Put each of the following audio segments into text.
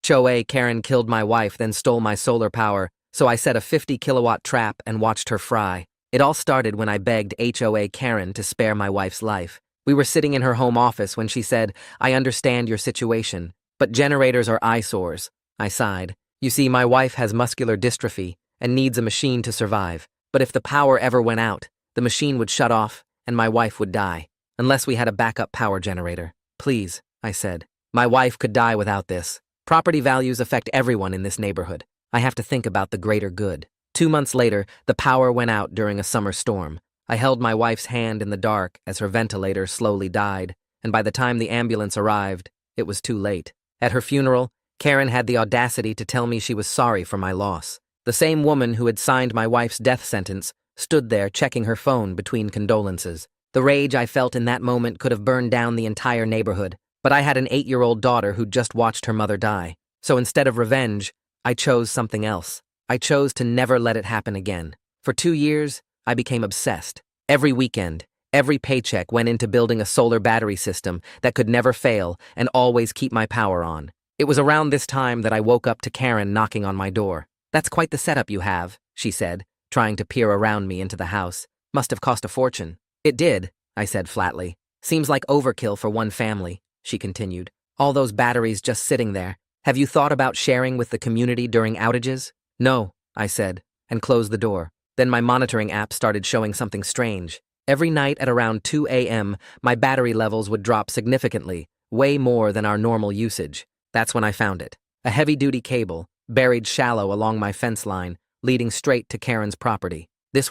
HOA Karen killed my wife, then stole my solar power, so I set a 50-kilowatt trap and watched her fry. It all started when I begged HOA Karen to spare my wife's life. We were sitting in her home office when she said, "I understand your situation, but generators are eyesores." I sighed. You see, my wife has muscular dystrophy and needs a machine to survive. But if the power ever went out, the machine would shut off and my wife would die, unless we had a backup power generator. Please, I said. My wife could die without this. Property values affect everyone in this neighborhood. I have to think about the greater good. 2 months later, the power went out during a summer storm. I held my wife's hand in the dark as her ventilator slowly died, and by the time the ambulance arrived, it was too late. At her funeral, Karen had the audacity to tell me she was sorry for my loss. The same woman who had signed my wife's death sentence stood there checking her phone between condolences. The rage I felt in that moment could have burned down the entire neighborhood, but I had an 8-year-old daughter who'd just watched her mother die. So instead of revenge, I chose something else. I chose to never let it happen again. For 2 years, I became obsessed. Every weekend, every paycheck went into building a solar battery system that could never fail and always keep my power on. It was around this time that I woke up to Karen knocking on my door. "That's quite the setup you have," she said, trying to peer around me into the house. "Must have cost a fortune." "It did," I said flatly. "Seems like overkill for one family," she continued. "All those batteries just sitting there. Have you thought about sharing with the community during outages?" "No," I said, and closed the door. Then my monitoring app started showing something strange. Every night at around 2 a.m., my battery levels would drop significantly, way more than our normal usage. That's when I found it. A heavy-duty cable, buried shallow along my fence line, leading straight to Karen's property. This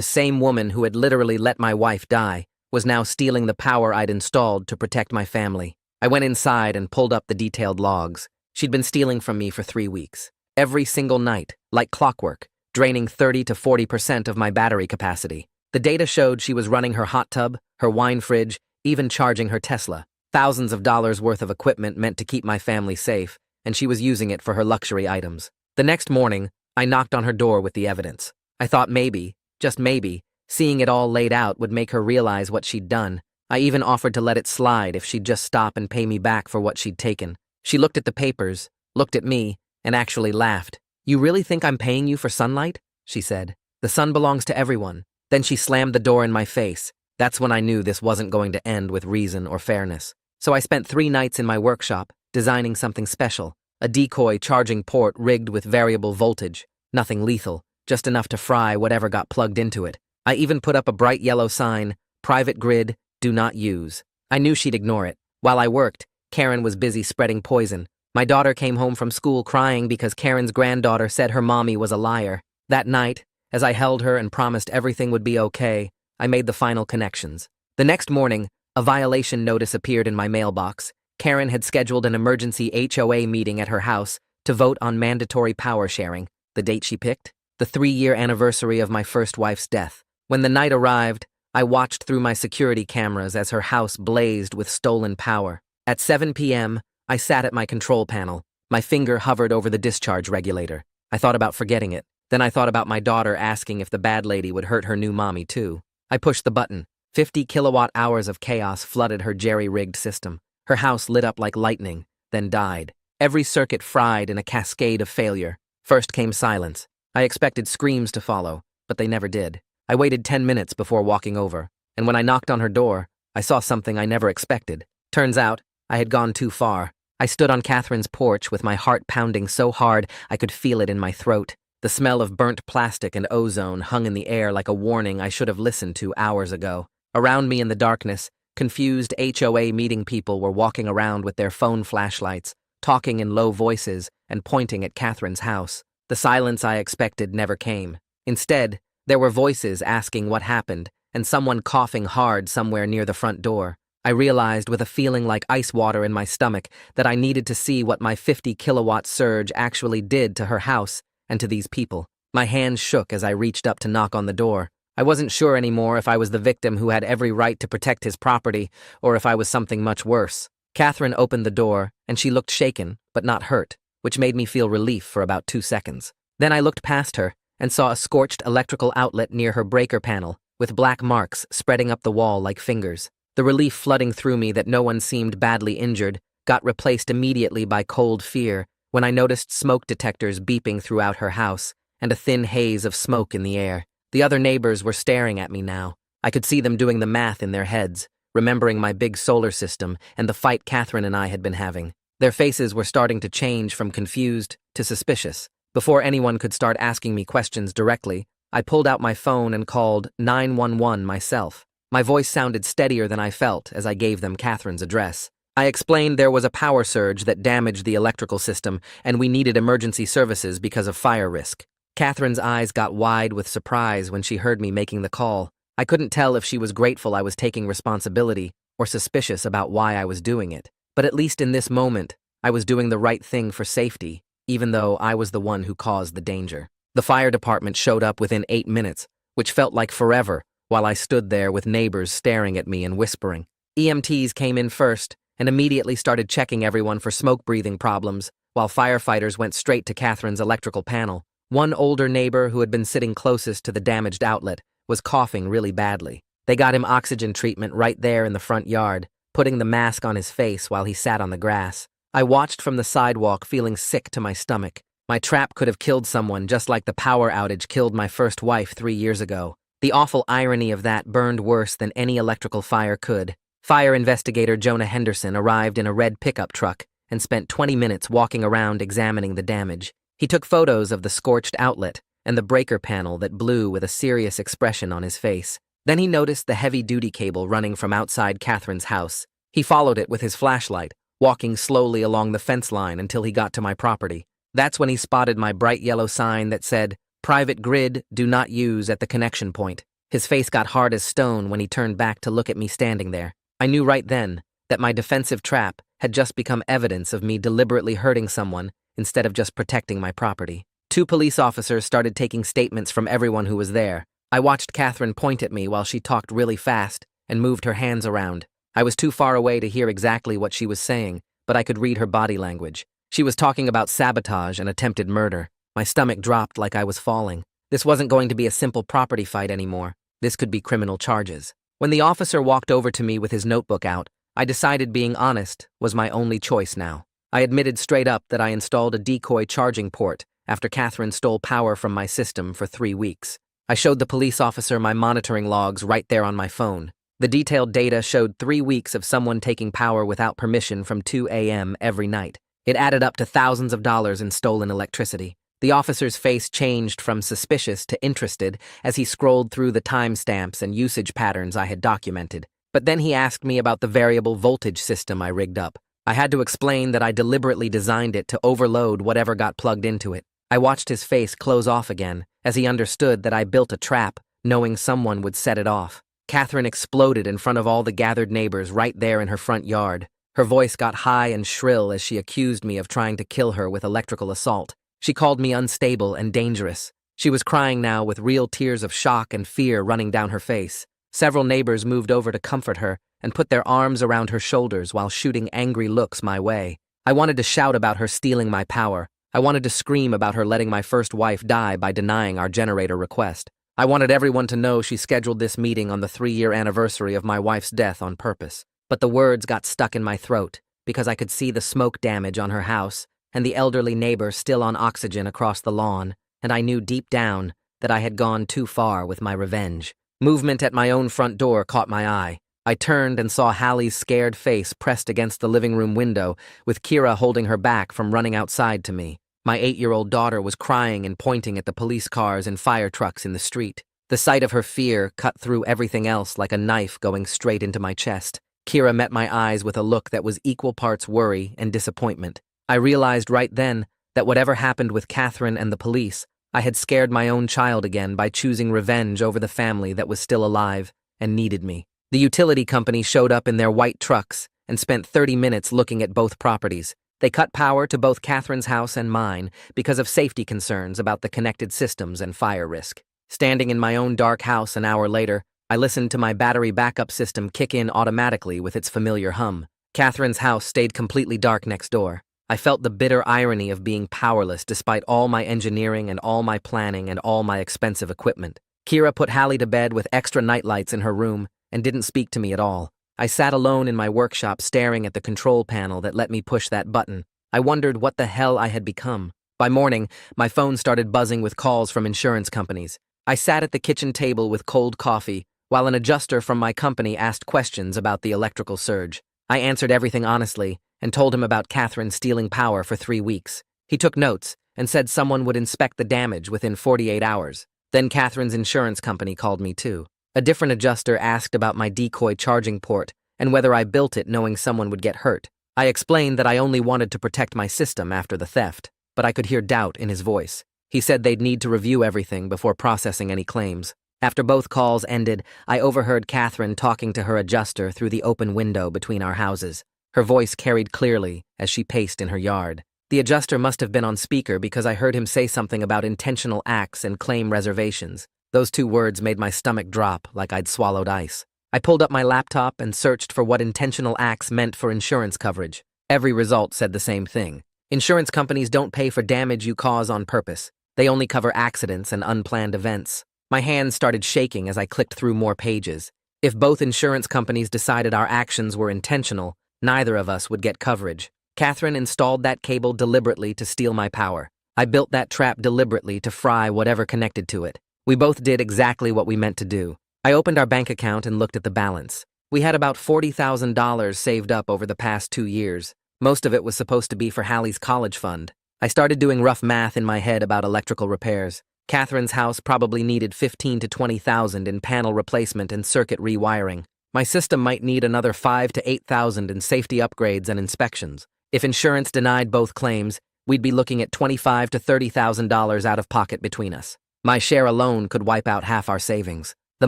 same woman who had literally let my wife die, was now stealing the power I'd installed to protect my family. I went inside and pulled up the detailed logs. She'd been stealing from me for 3 weeks. Every single night, like clockwork, draining 30 to 40% of my battery capacity. The data showed she was running her hot tub, her wine fridge, even charging her Tesla. Thousands of dollars worth of equipment meant to keep my family safe, and she was using it for her luxury items. The next morning, I knocked on her door with the evidence. I thought maybe, just maybe, seeing it all laid out would make her realize what she'd done. I even offered to let it slide if she'd just stop and pay me back for what she'd taken. She looked at the papers, looked at me, and actually laughed. "You really think I'm paying you for sunlight?" she said. "The sun belongs to everyone." Then she slammed the door in my face. That's when I knew this wasn't going to end with reason or fairness. So I spent 3 nights in my workshop, designing something special. A decoy charging port rigged with variable voltage. Nothing lethal, just enough to fry whatever got plugged into it. I even put up a bright yellow sign, "Private grid, do not use." I knew she'd ignore it. While I worked, Karen was busy spreading poison. My daughter came home from school crying because Karen's granddaughter said her mommy was a liar. That night, as I held her and promised everything would be okay, I made the final connections. The next morning, a violation notice appeared in my mailbox. Karen had scheduled an emergency HOA meeting at her house to vote on mandatory power sharing. The date she picked? The 3-year anniversary of my first wife's death. When the night arrived, I watched through my security cameras as her house blazed with stolen power. At 7 p.m., I sat at my control panel. My finger hovered over the discharge regulator. I thought about forgetting it. Then I thought about my daughter asking if the bad lady would hurt her new mommy too. I pushed the button. 50 kilowatt hours of chaos flooded her jerry-rigged system. Her house lit up like lightning, then died. Every circuit fried in a cascade of failure. First came silence. I expected screams to follow, but they never did. I waited 10 minutes before walking over, and when I knocked on her door, I saw something I never expected. Turns out, I had gone too far. I stood on Catherine's porch with my heart pounding so hard I could feel it in my throat. The smell of burnt plastic and ozone hung in the air like a warning I should have listened to hours ago. Around me in the darkness, confused HOA meeting people were walking around with their phone flashlights, talking in low voices and pointing at Catherine's house. The silence I expected never came. Instead, there were voices asking what happened and someone coughing hard somewhere near the front door. I realized with a feeling like ice water in my stomach that I needed to see what my 50-kilowatt surge actually did to her house and to these people. My hands shook as I reached up to knock on the door. I wasn't sure anymore if I was the victim who had every right to protect his property or if I was something much worse. Catherine opened the door, and she looked shaken, but not hurt, which made me feel relief for about 2 seconds. Then I looked past her and saw a scorched electrical outlet near her breaker panel, with black marks spreading up the wall like fingers. The relief flooding through me that no one seemed badly injured got replaced immediately by cold fear when I noticed smoke detectors beeping throughout her house and a thin haze of smoke in the air. The other neighbors were staring at me now. I could see them doing the math in their heads, remembering my big solar system and the fight Catherine and I had been having. Their faces were starting to change from confused to suspicious. Before anyone could start asking me questions directly, I pulled out my phone and called 911 myself. My voice sounded steadier than I felt as I gave them Catherine's address. I explained there was a power surge that damaged the electrical system and we needed emergency services because of fire risk. Catherine's eyes got wide with surprise when she heard me making the call. I couldn't tell if she was grateful I was taking responsibility or suspicious about why I was doing it. But at least in this moment, I was doing the right thing for safety, even though I was the one who caused the danger. The fire department showed up within 8 minutes, which felt like forever, while I stood there with neighbors staring at me and whispering. EMTs came in first and immediately started checking everyone for smoke-breathing problems, while firefighters went straight to Catherine's electrical panel. One older neighbor who had been sitting closest to the damaged outlet was coughing really badly. They got him oxygen treatment right there in the front yard, putting the mask on his face while he sat on the grass. I watched from the sidewalk, feeling sick to my stomach. My trap could have killed someone just like the power outage killed my first wife 3 years ago. The awful irony of that burned worse than any electrical fire could. Fire investigator Jonah Henderson arrived in a red pickup truck and spent 20 minutes walking around examining the damage. He took photos of the scorched outlet and the breaker panel that blew with a serious expression on his face. Then he noticed the heavy-duty cable running from outside Catherine's house. He followed it with his flashlight, walking slowly along the fence line until he got to my property. That's when he spotted my bright yellow sign that said, "Private grid, do not use at the connection point." His face got hard as stone when he turned back to look at me standing there. I knew right then that my defensive trap had just become evidence of me deliberately hurting someone instead of just protecting my property. 2 police officers started taking statements from everyone who was there. I watched Catherine point at me while she talked really fast and moved her hands around. I was too far away to hear exactly what she was saying, but I could read her body language. She was talking about sabotage and attempted murder. My stomach dropped like I was falling. This wasn't going to be a simple property fight anymore. This could be criminal charges. When the officer walked over to me with his notebook out, I decided being honest was my only choice now. I admitted straight up that I installed a decoy charging port after Catherine stole power from my system for 3 weeks. I showed the police officer my monitoring logs right there on my phone. The detailed data showed 3 weeks of someone taking power without permission from 2 a.m. every night. It added up to thousands of dollars in stolen electricity. The officer's face changed from suspicious to interested as he scrolled through the timestamps and usage patterns I had documented. But then he asked me about the variable voltage system I rigged up. I had to explain that I deliberately designed it to overload whatever got plugged into it. I watched his face close off again as he understood that I built a trap, knowing someone would set it off. Catherine exploded in front of all the gathered neighbors right there in her front yard. Her voice got high and shrill as she accused me of trying to kill her with electrical assault. She called me unstable and dangerous. She was crying now with real tears of shock and fear running down her face. Several neighbors moved over to comfort her and put their arms around her shoulders while shooting angry looks my way. I wanted to shout about her stealing my power. I wanted to scream about her letting my first wife die by denying our generator request. I wanted everyone to know she scheduled this meeting on the 3-year anniversary of my wife's death on purpose. But the words got stuck in my throat because I could see the smoke damage on her house and the elderly neighbor still on oxygen across the lawn, and I knew deep down that I had gone too far with my revenge. Movement at my own front door caught my eye. I turned and saw Hallie's scared face pressed against the living room window, with Kira holding her back from running outside to me. My 8-year-old daughter was crying and pointing at the police cars and fire trucks in the street. The sight of her fear cut through everything else like a knife going straight into my chest. Kira met my eyes with a look that was equal parts worry and disappointment. I realized right then that whatever happened with Catherine and the police, I had scared my own child again by choosing revenge over the family that was still alive and needed me. The utility company showed up in their white trucks and spent 30 minutes looking at both properties. They cut power to both Catherine's house and mine because of safety concerns about the connected systems and fire risk. Standing in my own dark house an hour later, I listened to my battery backup system kick in automatically with its familiar hum. Catherine's house stayed completely dark next door. I felt the bitter irony of being powerless despite all my engineering and all my planning and all my expensive equipment. Kira put Hallie to bed with extra nightlights in her room and didn't speak to me at all. I sat alone in my workshop staring at the control panel that let me push that button. I wondered what the hell I had become. By morning, my phone started buzzing with calls from insurance companies. I sat at the kitchen table with cold coffee, while an adjuster from my company asked questions about the electrical surge. I answered everything honestly and told him about Catherine stealing power for 3 weeks. He took notes and said someone would inspect the damage within 48 hours. Then Catherine's insurance company called me too. A different adjuster asked about my decoy charging port and whether I built it knowing someone would get hurt. I explained that I only wanted to protect my system after the theft, but I could hear doubt in his voice. He said they'd need to review everything before processing any claims. After both calls ended, I overheard Catherine talking to her adjuster through the open window between our houses. Her voice carried clearly as she paced in her yard. The adjuster must have been on speaker because I heard him say something about intentional acts and claim reservations. Those 2 words made my stomach drop like I'd swallowed ice. I pulled up my laptop and searched for what intentional acts meant for insurance coverage. Every result said the same thing. Insurance companies don't pay for damage you cause on purpose. They only cover accidents and unplanned events. My hands started shaking as I clicked through more pages. If both insurance companies decided our actions were intentional, neither of us would get coverage. Catherine installed that cable deliberately to steal my power. I built that trap deliberately to fry whatever connected to it. We both did exactly what we meant to do. I opened our bank account and looked at the balance. We had about $40,000 saved up over the past 2 years. Most of it was supposed to be for Hallie's college fund. I started doing rough math in my head about electrical repairs. Catherine's house probably needed $15,000 to $20,000 in panel replacement and circuit rewiring. My system might need another $5,000 to $8,000 in safety upgrades and inspections. If insurance denied both claims, we'd be looking at $25,000 to $30,000 out of pocket between us. My share alone could wipe out half our savings. The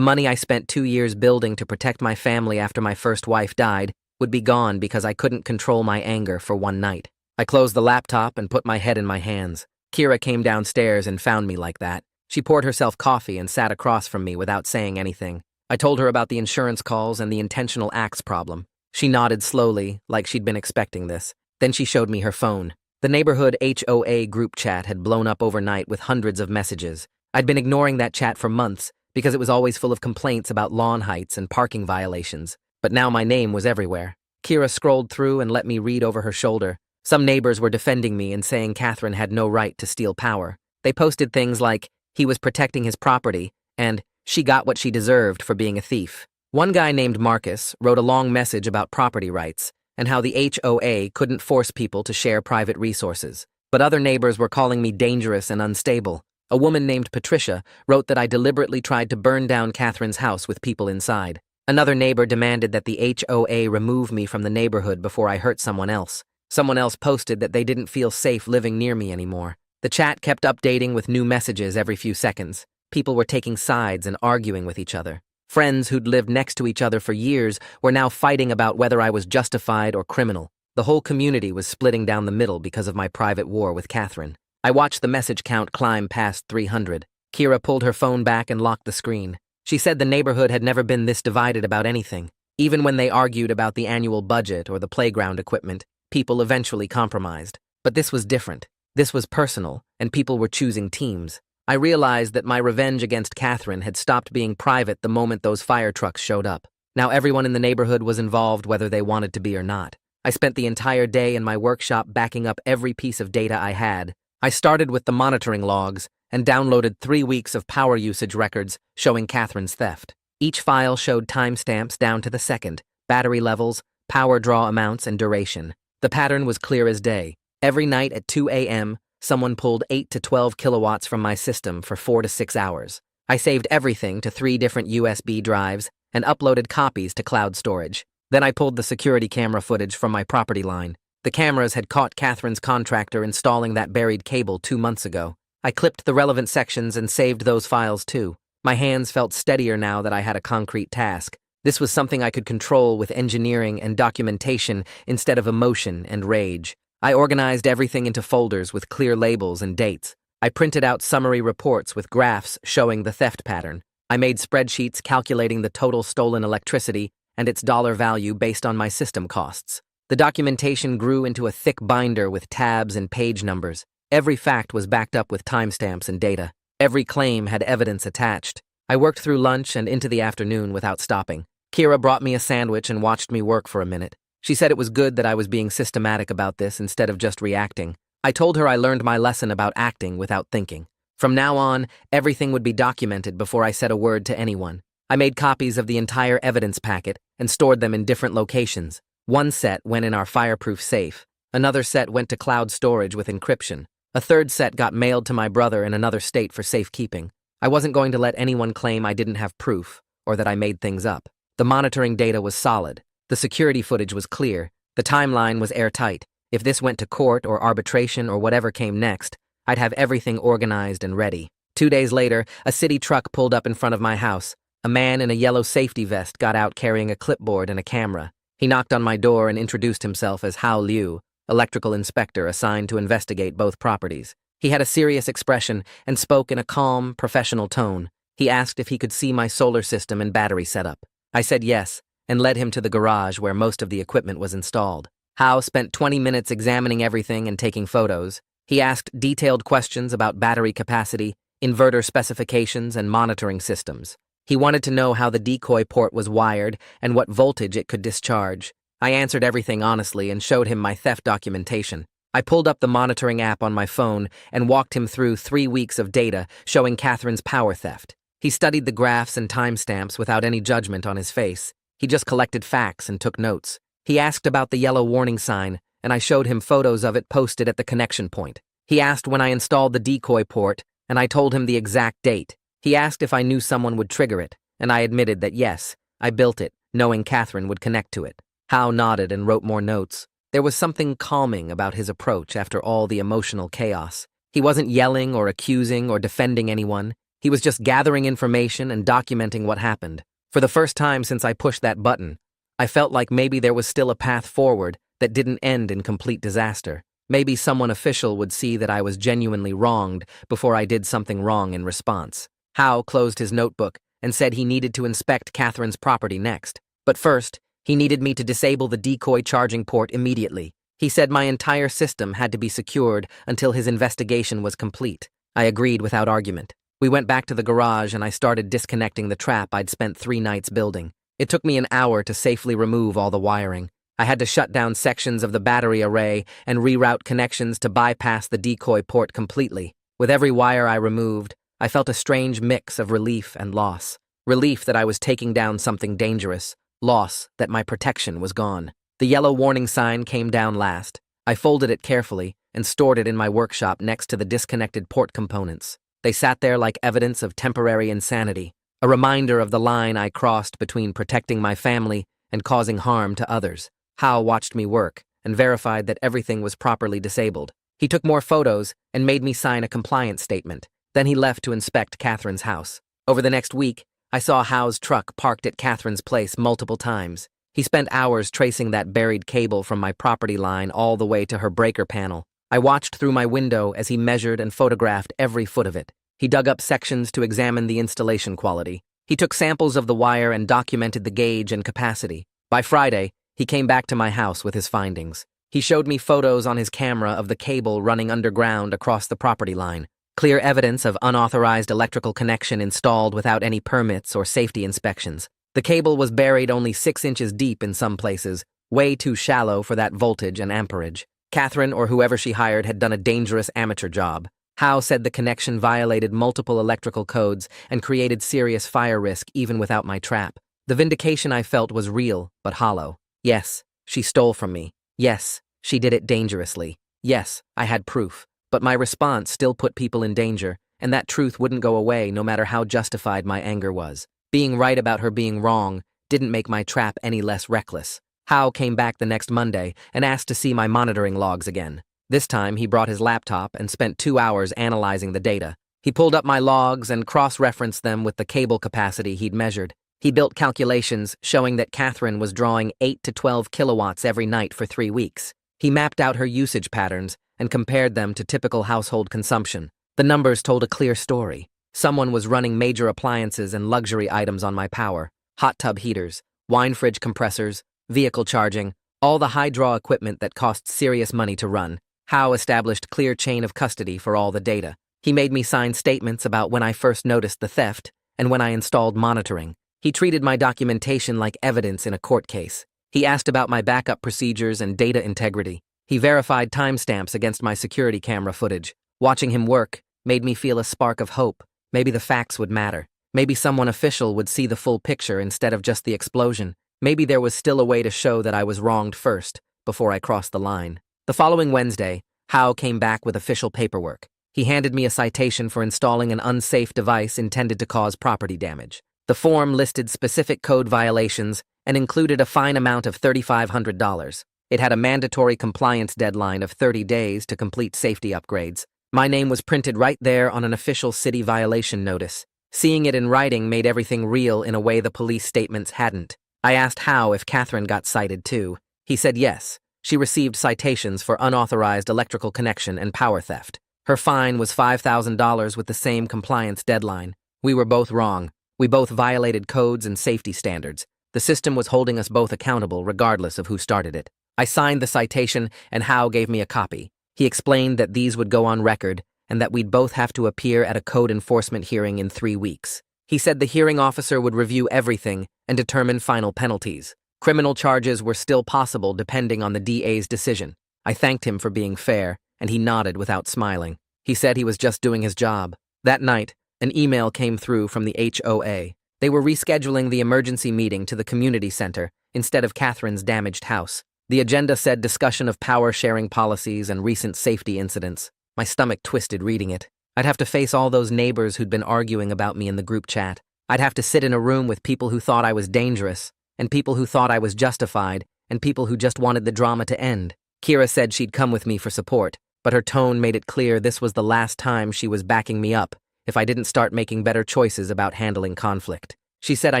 money I spent 2 years building to protect my family after my first wife died would be gone because I couldn't control my anger for one night. I closed the laptop and put my head in my hands. Kira came downstairs and found me like that. She poured herself coffee and sat across from me without saying anything. I told her about the insurance calls and the intentional acts problem. She nodded slowly, like she'd been expecting this. Then she showed me her phone. The neighborhood HOA group chat had blown up overnight with hundreds of messages. I'd been ignoring that chat for months because it was always full of complaints about lawn heights and parking violations. But now my name was everywhere. Kira scrolled through and let me read over her shoulder. Some neighbors were defending me and saying Catherine had no right to steal power. They posted things like, he was protecting his property, and she got what she deserved for being a thief. One guy named Marcus wrote a long message about property rights and how the HOA couldn't force people to share private resources. But other neighbors were calling me dangerous and unstable. A woman named Patricia wrote that I deliberately tried to burn down Catherine's house with people inside. Another neighbor demanded that the HOA remove me from the neighborhood before I hurt someone else. Someone else posted that they didn't feel safe living near me anymore. The chat kept updating with new messages every few seconds. People were taking sides and arguing with each other. Friends who'd lived next to each other for years were now fighting about whether I was justified or criminal. The whole community was splitting down the middle because of my private war with Catherine. I watched the message count climb past 300. Kira pulled her phone back and locked the screen. She said the neighborhood had never been this divided about anything. Even when they argued about the annual budget or the playground equipment, people eventually compromised. But this was different. This was personal, and people were choosing teams. I realized that my revenge against Catherine had stopped being private the moment those fire trucks showed up. Now everyone in the neighborhood was involved whether they wanted to be or not. I spent the entire day in my workshop backing up every piece of data I had. I started with the monitoring logs and downloaded 3 weeks of power usage records showing Catherine's theft. Each file showed timestamps down to the second, battery levels, power draw amounts, and duration. The pattern was clear as day. Every night at 2 a.m., someone pulled 8 to 12 kilowatts from my system for 4 to 6 hours. I saved everything to 3 different USB drives and uploaded copies to cloud storage. Then I pulled the security camera footage from my property line. The cameras had caught Catherine's contractor installing that buried cable 2 months ago. I clipped the relevant sections and saved those files too. My hands felt steadier now that I had a concrete task. This was something I could control with engineering and documentation instead of emotion and rage. I organized everything into folders with clear labels and dates. I printed out summary reports with graphs showing the theft pattern. I made spreadsheets calculating the total stolen electricity and its dollar value based on my system costs. The documentation grew into a thick binder with tabs and page numbers. Every fact was backed up with timestamps and data. Every claim had evidence attached. I worked through lunch and into the afternoon without stopping. Kira brought me a sandwich and watched me work for a minute. She said it was good that I was being systematic about this instead of just reacting. I told her I learned my lesson about acting without thinking. From now on, everything would be documented before I said a word to anyone. I made copies of the entire evidence packet and stored them in different locations. One set went in our fireproof safe. Another set went to cloud storage with encryption. A third set got mailed to my brother in another state for safekeeping. I wasn't going to let anyone claim I didn't have proof or that I made things up. The monitoring data was solid. The security footage was clear. The timeline was airtight. If this went to court or arbitration or whatever came next, I'd have everything organized and ready. 2 days later, a city truck pulled up in front of my house. A man in a yellow safety vest got out carrying a clipboard and a camera. He knocked on my door and introduced himself as Hao Liu, electrical inspector assigned to investigate both properties. He had a serious expression and spoke in a calm, professional tone. He asked if he could see my solar system and battery setup. I said yes, and led him to the garage where most of the equipment was installed. Hao spent 20 minutes examining everything and taking photos. He asked detailed questions about battery capacity, inverter specifications, and monitoring systems. He wanted to know how the decoy port was wired and what voltage it could discharge. I answered everything honestly and showed him my theft documentation. I pulled up the monitoring app on my phone and walked him through 3 weeks of data showing Catherine's power theft. He studied the graphs and timestamps without any judgment on his face. He just collected facts and took notes. He asked about the yellow warning sign, and I showed him photos of it posted at the connection point. He asked when I installed the decoy port, and I told him the exact date. He asked if I knew someone would trigger it, and I admitted that yes, I built it, knowing Catherine would connect to it. Hao nodded and wrote more notes. There was something calming about his approach after all the emotional chaos. He wasn't yelling or accusing or defending anyone. He was just gathering information and documenting what happened. For the first time since I pushed that button, I felt like maybe there was still a path forward that didn't end in complete disaster. Maybe someone official would see that I was genuinely wronged before I did something wrong in response. Hao closed his notebook and said he needed to inspect Catherine's property next. But first, he needed me to disable the decoy charging port immediately. He said my entire system had to be secured until his investigation was complete. I agreed without argument. We went back to the garage and I started disconnecting the trap I'd spent 3 nights building. It took me an hour to safely remove all the wiring. I had to shut down sections of the battery array and reroute connections to bypass the decoy port completely. With every wire I removed, I felt a strange mix of relief and loss. Relief that I was taking down something dangerous. Loss that my protection was gone. The yellow warning sign came down last. I folded it carefully and stored it in my workshop next to the disconnected port components. They sat there like evidence of temporary insanity, a reminder of the line I crossed between protecting my family and causing harm to others. Hao watched me work and verified that everything was properly disabled. He took more photos and made me sign a compliance statement. Then he left to inspect Catherine's house. Over the next week, I saw Hao's truck parked at Catherine's place multiple times. He spent hours tracing that buried cable from my property line all the way to her breaker panel. I watched through my window as he measured and photographed every foot of it. He dug up sections to examine the installation quality. He took samples of the wire and documented the gauge and capacity. By Friday, he came back to my house with his findings. He showed me photos on his camera of the cable running underground across the property line. Clear evidence of unauthorized electrical connection installed without any permits or safety inspections. The cable was buried only 6 inches deep in some places, way too shallow for that voltage and amperage. Catherine or whoever she hired had done a dangerous amateur job. Hao said the connection violated multiple electrical codes and created serious fire risk even without my trap. The vindication I felt was real, but hollow. Yes, she stole from me. Yes, she did it dangerously. Yes, I had proof. But my response still put people in danger, and that truth wouldn't go away no matter how justified my anger was. Being right about her being wrong didn't make my trap any less reckless. Hao came back the next Monday and asked to see my monitoring logs again. This time, he brought his laptop and spent 2 hours analyzing the data. He pulled up my logs and cross-referenced them with the cable capacity he'd measured. He built calculations showing that Catherine was drawing 8 to 12 kilowatts every night for 3 weeks. He mapped out her usage patterns and compared them to typical household consumption. The numbers told a clear story. Someone was running major appliances and luxury items on my power: hot tub heaters, wine fridge compressors, vehicle charging, all the high-draw equipment that costs serious money to run. Hao established clear chain of custody for all the data. He made me sign statements about when I first noticed the theft and when I installed monitoring. He treated my documentation like evidence in a court case. He asked about my backup procedures and data integrity. He verified timestamps against my security camera footage. Watching him work made me feel a spark of hope. Maybe the facts would matter. Maybe someone official would see the full picture instead of just the explosion. Maybe there was still a way to show that I was wronged first, before I crossed the line. The following Wednesday, Howe came back with official paperwork. He handed me a citation for installing an unsafe device intended to cause property damage. The form listed specific code violations and included a fine amount of $3,500. It had a mandatory compliance deadline of 30 days to complete safety upgrades. My name was printed right there on an official city violation notice. Seeing it in writing made everything real in a way the police statements hadn't. I asked Howe if Catherine got cited too. He said yes. She received citations for unauthorized electrical connection and power theft. Her fine was $5,000 with the same compliance deadline. We were both wrong. We both violated codes and safety standards. The system was holding us both accountable regardless of who started it. I signed the citation and Howe gave me a copy. He explained that these would go on record and that we'd both have to appear at a code enforcement hearing in 3 weeks. He said the hearing officer would review everything and determine final penalties. Criminal charges were still possible depending on the DA's decision. I thanked him for being fair, and he nodded without smiling. He said he was just doing his job. That night, an email came through from the HOA. They were rescheduling the emergency meeting to the community center instead of Catherine's damaged house. The agenda said discussion of power-sharing policies and recent safety incidents. My stomach twisted reading it. I'd have to face all those neighbors who'd been arguing about me in the group chat. I'd have to sit in a room with people who thought I was dangerous, and people who thought I was justified, and people who just wanted the drama to end. Kira said she'd come with me for support, but her tone made it clear this was the last time she was backing me up if I didn't start making better choices about handling conflict. She said I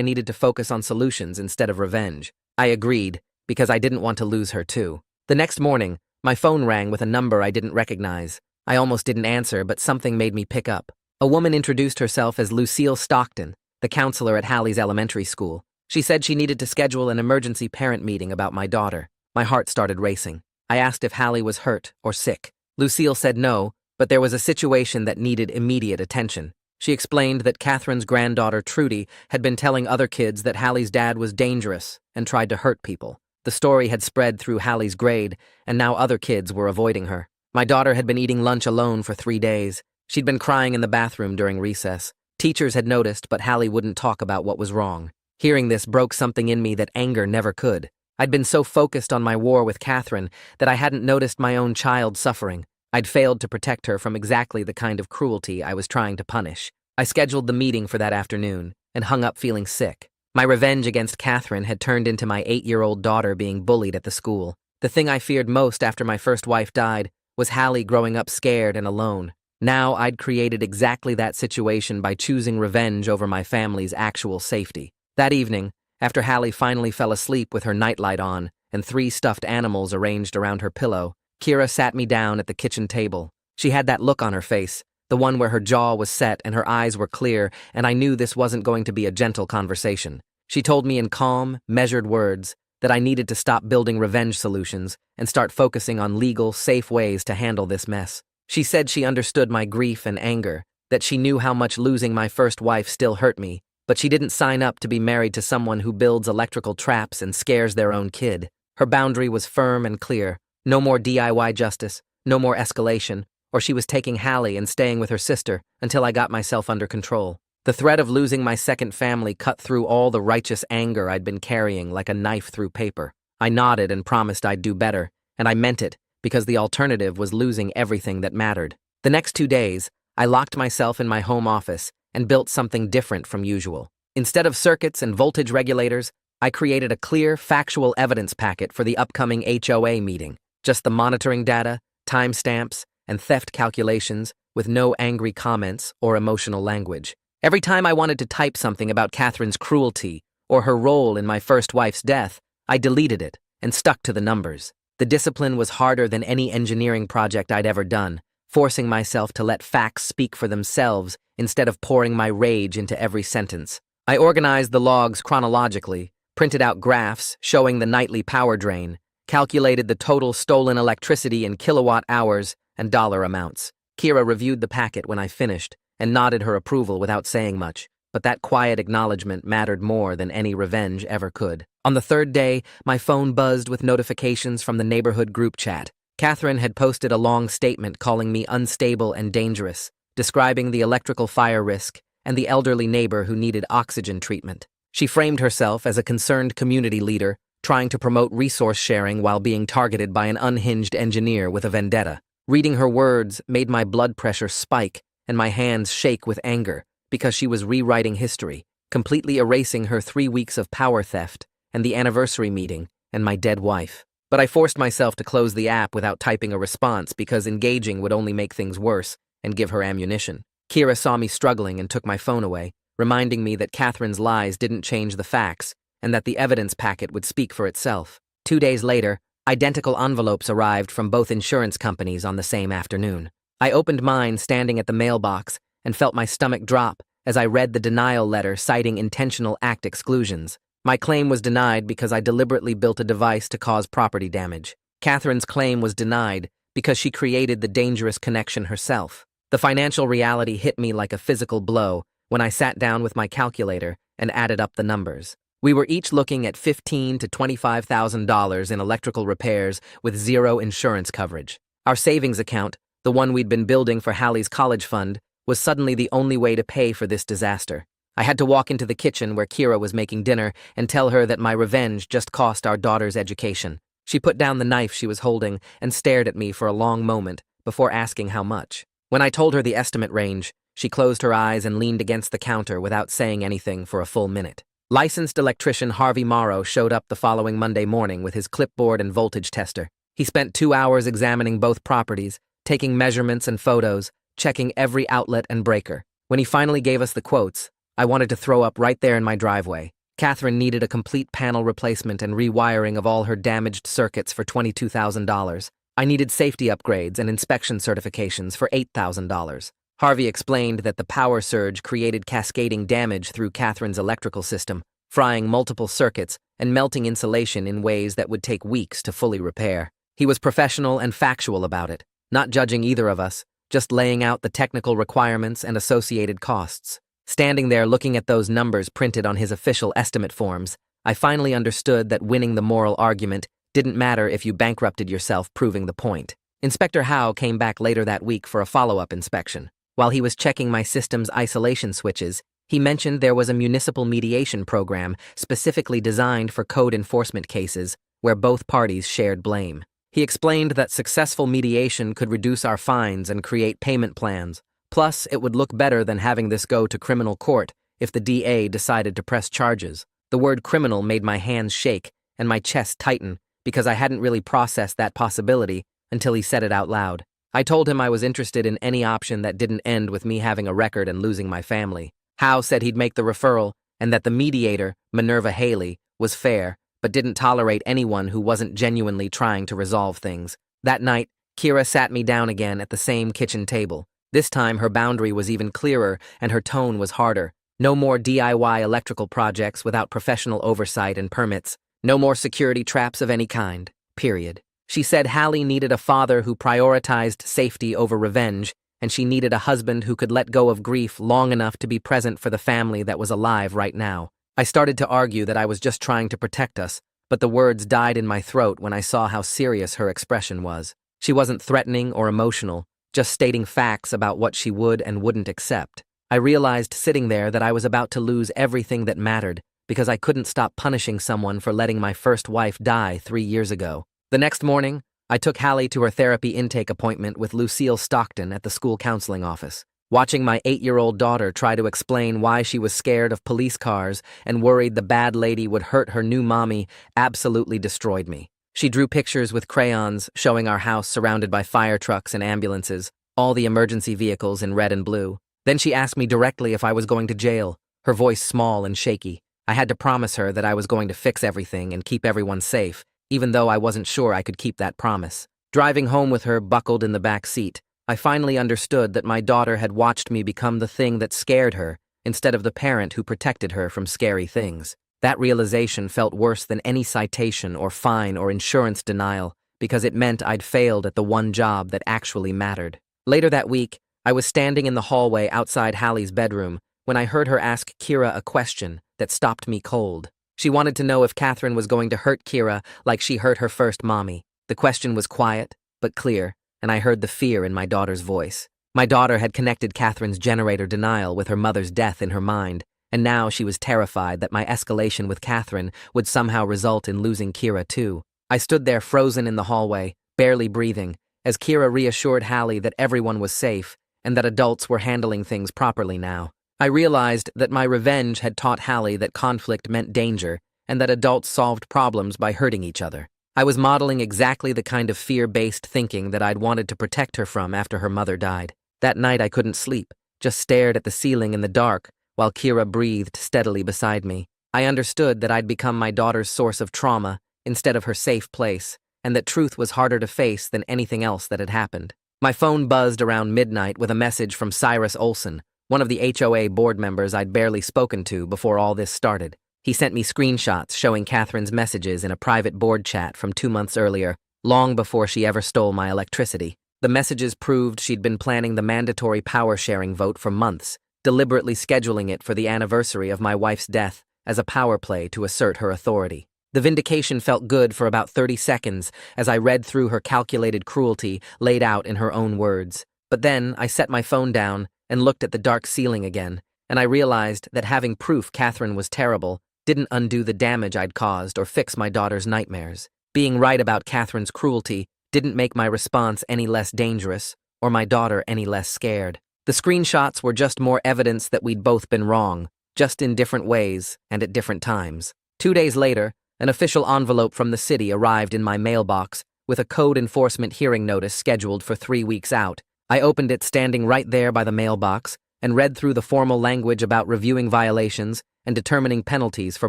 needed to focus on solutions instead of revenge. I agreed, because I didn't want to lose her too. The next morning, my phone rang with a number I didn't recognize. I almost didn't answer, but something made me pick up. A woman introduced herself as Lucille Stockton, the counselor at Hallie's elementary school. She said she needed to schedule an emergency parent meeting about my daughter. My heart started racing. I asked if Hallie was hurt or sick. Lucille said no, but there was a situation that needed immediate attention. She explained that Catherine's granddaughter, Trudy, had been telling other kids that Hallie's dad was dangerous and tried to hurt people. The story had spread through Hallie's grade, and now other kids were avoiding her. My daughter had been eating lunch alone for 3 days. She'd been crying in the bathroom during recess. Teachers had noticed, but Hallie wouldn't talk about what was wrong. Hearing this broke something in me that anger never could. I'd been so focused on my war with Catherine that I hadn't noticed my own child suffering. I'd failed to protect her from exactly the kind of cruelty I was trying to punish. I scheduled the meeting for that afternoon and hung up feeling sick. My revenge against Catherine had turned into my 8-year-old daughter being bullied at the school. The thing I feared most after my first wife died was Hallie growing up scared and alone. Now I'd created exactly that situation by choosing revenge over my family's actual safety. That evening, after Hallie finally fell asleep with her nightlight on and 3 stuffed animals arranged around her pillow, Kira sat me down at the kitchen table. She had that look on her face, the one where her jaw was set and her eyes were clear, and I knew this wasn't going to be a gentle conversation. She told me in calm, measured words that I needed to stop building revenge solutions and start focusing on legal, safe ways to handle this mess. She said she understood my grief and anger, that she knew how much losing my first wife still hurt me, but she didn't sign up to be married to someone who builds electrical traps and scares their own kid. Her boundary was firm and clear. No more DIY justice, no more escalation, or she was taking Hallie and staying with her sister until I got myself under control. The threat of losing my second family cut through all the righteous anger I'd been carrying like a knife through paper. I nodded and promised I'd do better, and I meant it, because the alternative was losing everything that mattered. The next 2 days, I locked myself in my home office and built something different from usual. Instead of circuits and voltage regulators, I created a clear, factual evidence packet for the upcoming HOA meeting. Just the monitoring data, timestamps, and theft calculations with no angry comments or emotional language. Every time I wanted to type something about Catherine's cruelty or her role in my first wife's death, I deleted it and stuck to the numbers. The discipline was harder than any engineering project I'd ever done, forcing myself to let facts speak for themselves instead of pouring my rage into every sentence. I organized the logs chronologically, printed out graphs showing the nightly power drain, calculated the total stolen electricity in kilowatt hours and dollar amounts. Kira reviewed the packet when I finished and nodded her approval without saying much. but that quiet acknowledgement mattered more than any revenge ever could. On the third day, my phone buzzed with notifications from the neighborhood group chat. Catherine had posted a long statement calling me unstable and dangerous, describing the electrical fire risk and the elderly neighbor who needed oxygen treatment. She framed herself as a concerned community leader, trying to promote resource sharing while being targeted by an unhinged engineer with a vendetta. Reading her words made my blood pressure spike and my hands shake with anger, because she was rewriting history, completely erasing her 3 weeks of power theft and the anniversary meeting and my dead wife. But I forced myself to close the app without typing a response because engaging would only make things worse and give her ammunition. Kira saw me struggling and took my phone away, reminding me that Catherine's lies didn't change the facts and that the evidence packet would speak for itself. 2 days later, identical envelopes arrived from both insurance companies on the same afternoon. I opened mine standing at the mailbox and felt my stomach drop as I read the denial letter citing intentional act exclusions. My claim was denied because I deliberately built a device to cause property damage. Catherine's claim was denied because she created the dangerous connection herself. The financial reality hit me like a physical blow when I sat down with my calculator and added up the numbers. We were each looking at $15,000 to $25,000 in electrical repairs with zero insurance coverage. Our savings account, the one we'd been building for Hallie's college fund, was suddenly the only way to pay for this disaster. I had to walk into the kitchen where Kira was making dinner and tell her that my revenge just cost our daughter's education. She put down the knife she was holding and stared at me for a long moment before asking how much. When I told her the estimate range, she closed her eyes and leaned against the counter without saying anything for a full minute. Licensed electrician Harvey Morrow showed up the following Monday morning with his clipboard and voltage tester. He spent 2 hours examining both properties, taking measurements and photos, checking every outlet and breaker. When he finally gave us the quotes, I wanted to throw up right there in my driveway. Catherine needed a complete panel replacement and rewiring of all her damaged circuits for $22,000. I needed safety upgrades and inspection certifications for $8,000. Harvey explained that the power surge created cascading damage through Catherine's electrical system, frying multiple circuits and melting insulation in ways that would take weeks to fully repair. He was professional and factual about it, not judging either of us, just laying out the technical requirements and associated costs. Standing there looking at those numbers printed on his official estimate forms, I finally understood that winning the moral argument didn't matter if you bankrupted yourself proving the point. Inspector Howe came back later that week for a follow-up inspection. While he was checking my system's isolation switches, he mentioned there was a municipal mediation program specifically designed for code enforcement cases where both parties shared blame. He explained that successful mediation could reduce our fines and create payment plans. Plus, it would look better than having this go to criminal court if the DA decided to press charges. The word criminal made my hands shake and my chest tighten because I hadn't really processed that possibility until he said it out loud. I told him I was interested in any option that didn't end with me having a record and losing my family. Howe said he'd make the referral and that the mediator, Minerva Haley, was fair, but didn't tolerate anyone who wasn't genuinely trying to resolve things. That night, Kira sat me down again at the same kitchen table. This time her boundary was even clearer and her tone was harder. No more DIY electrical projects without professional oversight and permits. No more security traps of any kind. Period. She said Hallie needed a father who prioritized safety over revenge, and she needed a husband who could let go of grief long enough to be present for the family that was alive right now. I started to argue that I was just trying to protect us, but the words died in my throat when I saw how serious her expression was. She wasn't threatening or emotional, just stating facts about what she would and wouldn't accept. I realized sitting there that I was about to lose everything that mattered because I couldn't stop punishing someone for letting my first wife die 3 years ago. The next morning, I took Hallie to her therapy intake appointment with Lucille Stockton at the school counseling office. Watching my 8-year-old daughter try to explain why she was scared of police cars and worried the bad lady would hurt her new mommy absolutely destroyed me. She drew pictures with crayons showing our house surrounded by fire trucks and ambulances, all the emergency vehicles in red and blue. Then she asked me directly if I was going to jail, her voice small and shaky. I had to promise her that I was going to fix everything and keep everyone safe, even though I wasn't sure I could keep that promise. Driving home with her buckled in the back seat, I finally understood that my daughter had watched me become the thing that scared her instead of the parent who protected her from scary things. That realization felt worse than any citation or fine or insurance denial because it meant I'd failed at the one job that actually mattered. Later that week, I was standing in the hallway outside Hallie's bedroom when I heard her ask Kira a question that stopped me cold. She wanted to know if Catherine was going to hurt Kira like she hurt her first mommy. The question was quiet, but clear, and I heard the fear in my daughter's voice. My daughter had connected Catherine's generator denial with her mother's death in her mind, and now she was terrified that my escalation with Catherine would somehow result in losing Kira too. I stood there frozen in the hallway, barely breathing, as Kira reassured Hallie that everyone was safe and that adults were handling things properly now. I realized that my revenge had taught Hallie that conflict meant danger and that adults solved problems by hurting each other. I was modeling exactly the kind of fear-based thinking that I'd wanted to protect her from after her mother died. That night I couldn't sleep, just stared at the ceiling in the dark while Kira breathed steadily beside me. I understood that I'd become my daughter's source of trauma instead of her safe place, and that truth was harder to face than anything else that had happened. My phone buzzed around midnight with a message from Cyrus Olson, one of the HOA board members I'd barely spoken to before all this started. He sent me screenshots showing Catherine's messages in a private board chat from 2 months earlier, long before she ever stole my electricity. The messages proved she'd been planning the mandatory power-sharing vote for months, deliberately scheduling it for the anniversary of my wife's death as a power play to assert her authority. The vindication felt good for about 30 seconds as I read through her calculated cruelty laid out in her own words. But then I set my phone down and looked at the dark ceiling again, and I realized that having proof Catherine was terrible didn't undo the damage I'd caused or fix my daughter's nightmares. Being right about Catherine's cruelty didn't make my response any less dangerous or my daughter any less scared. The screenshots were just more evidence that we'd both been wrong, just in different ways and at different times. 2 days later, an official envelope from the city arrived in my mailbox with a code enforcement hearing notice scheduled for 3 weeks out. I opened it standing right there by the mailbox and read through the formal language about reviewing violations and determining penalties for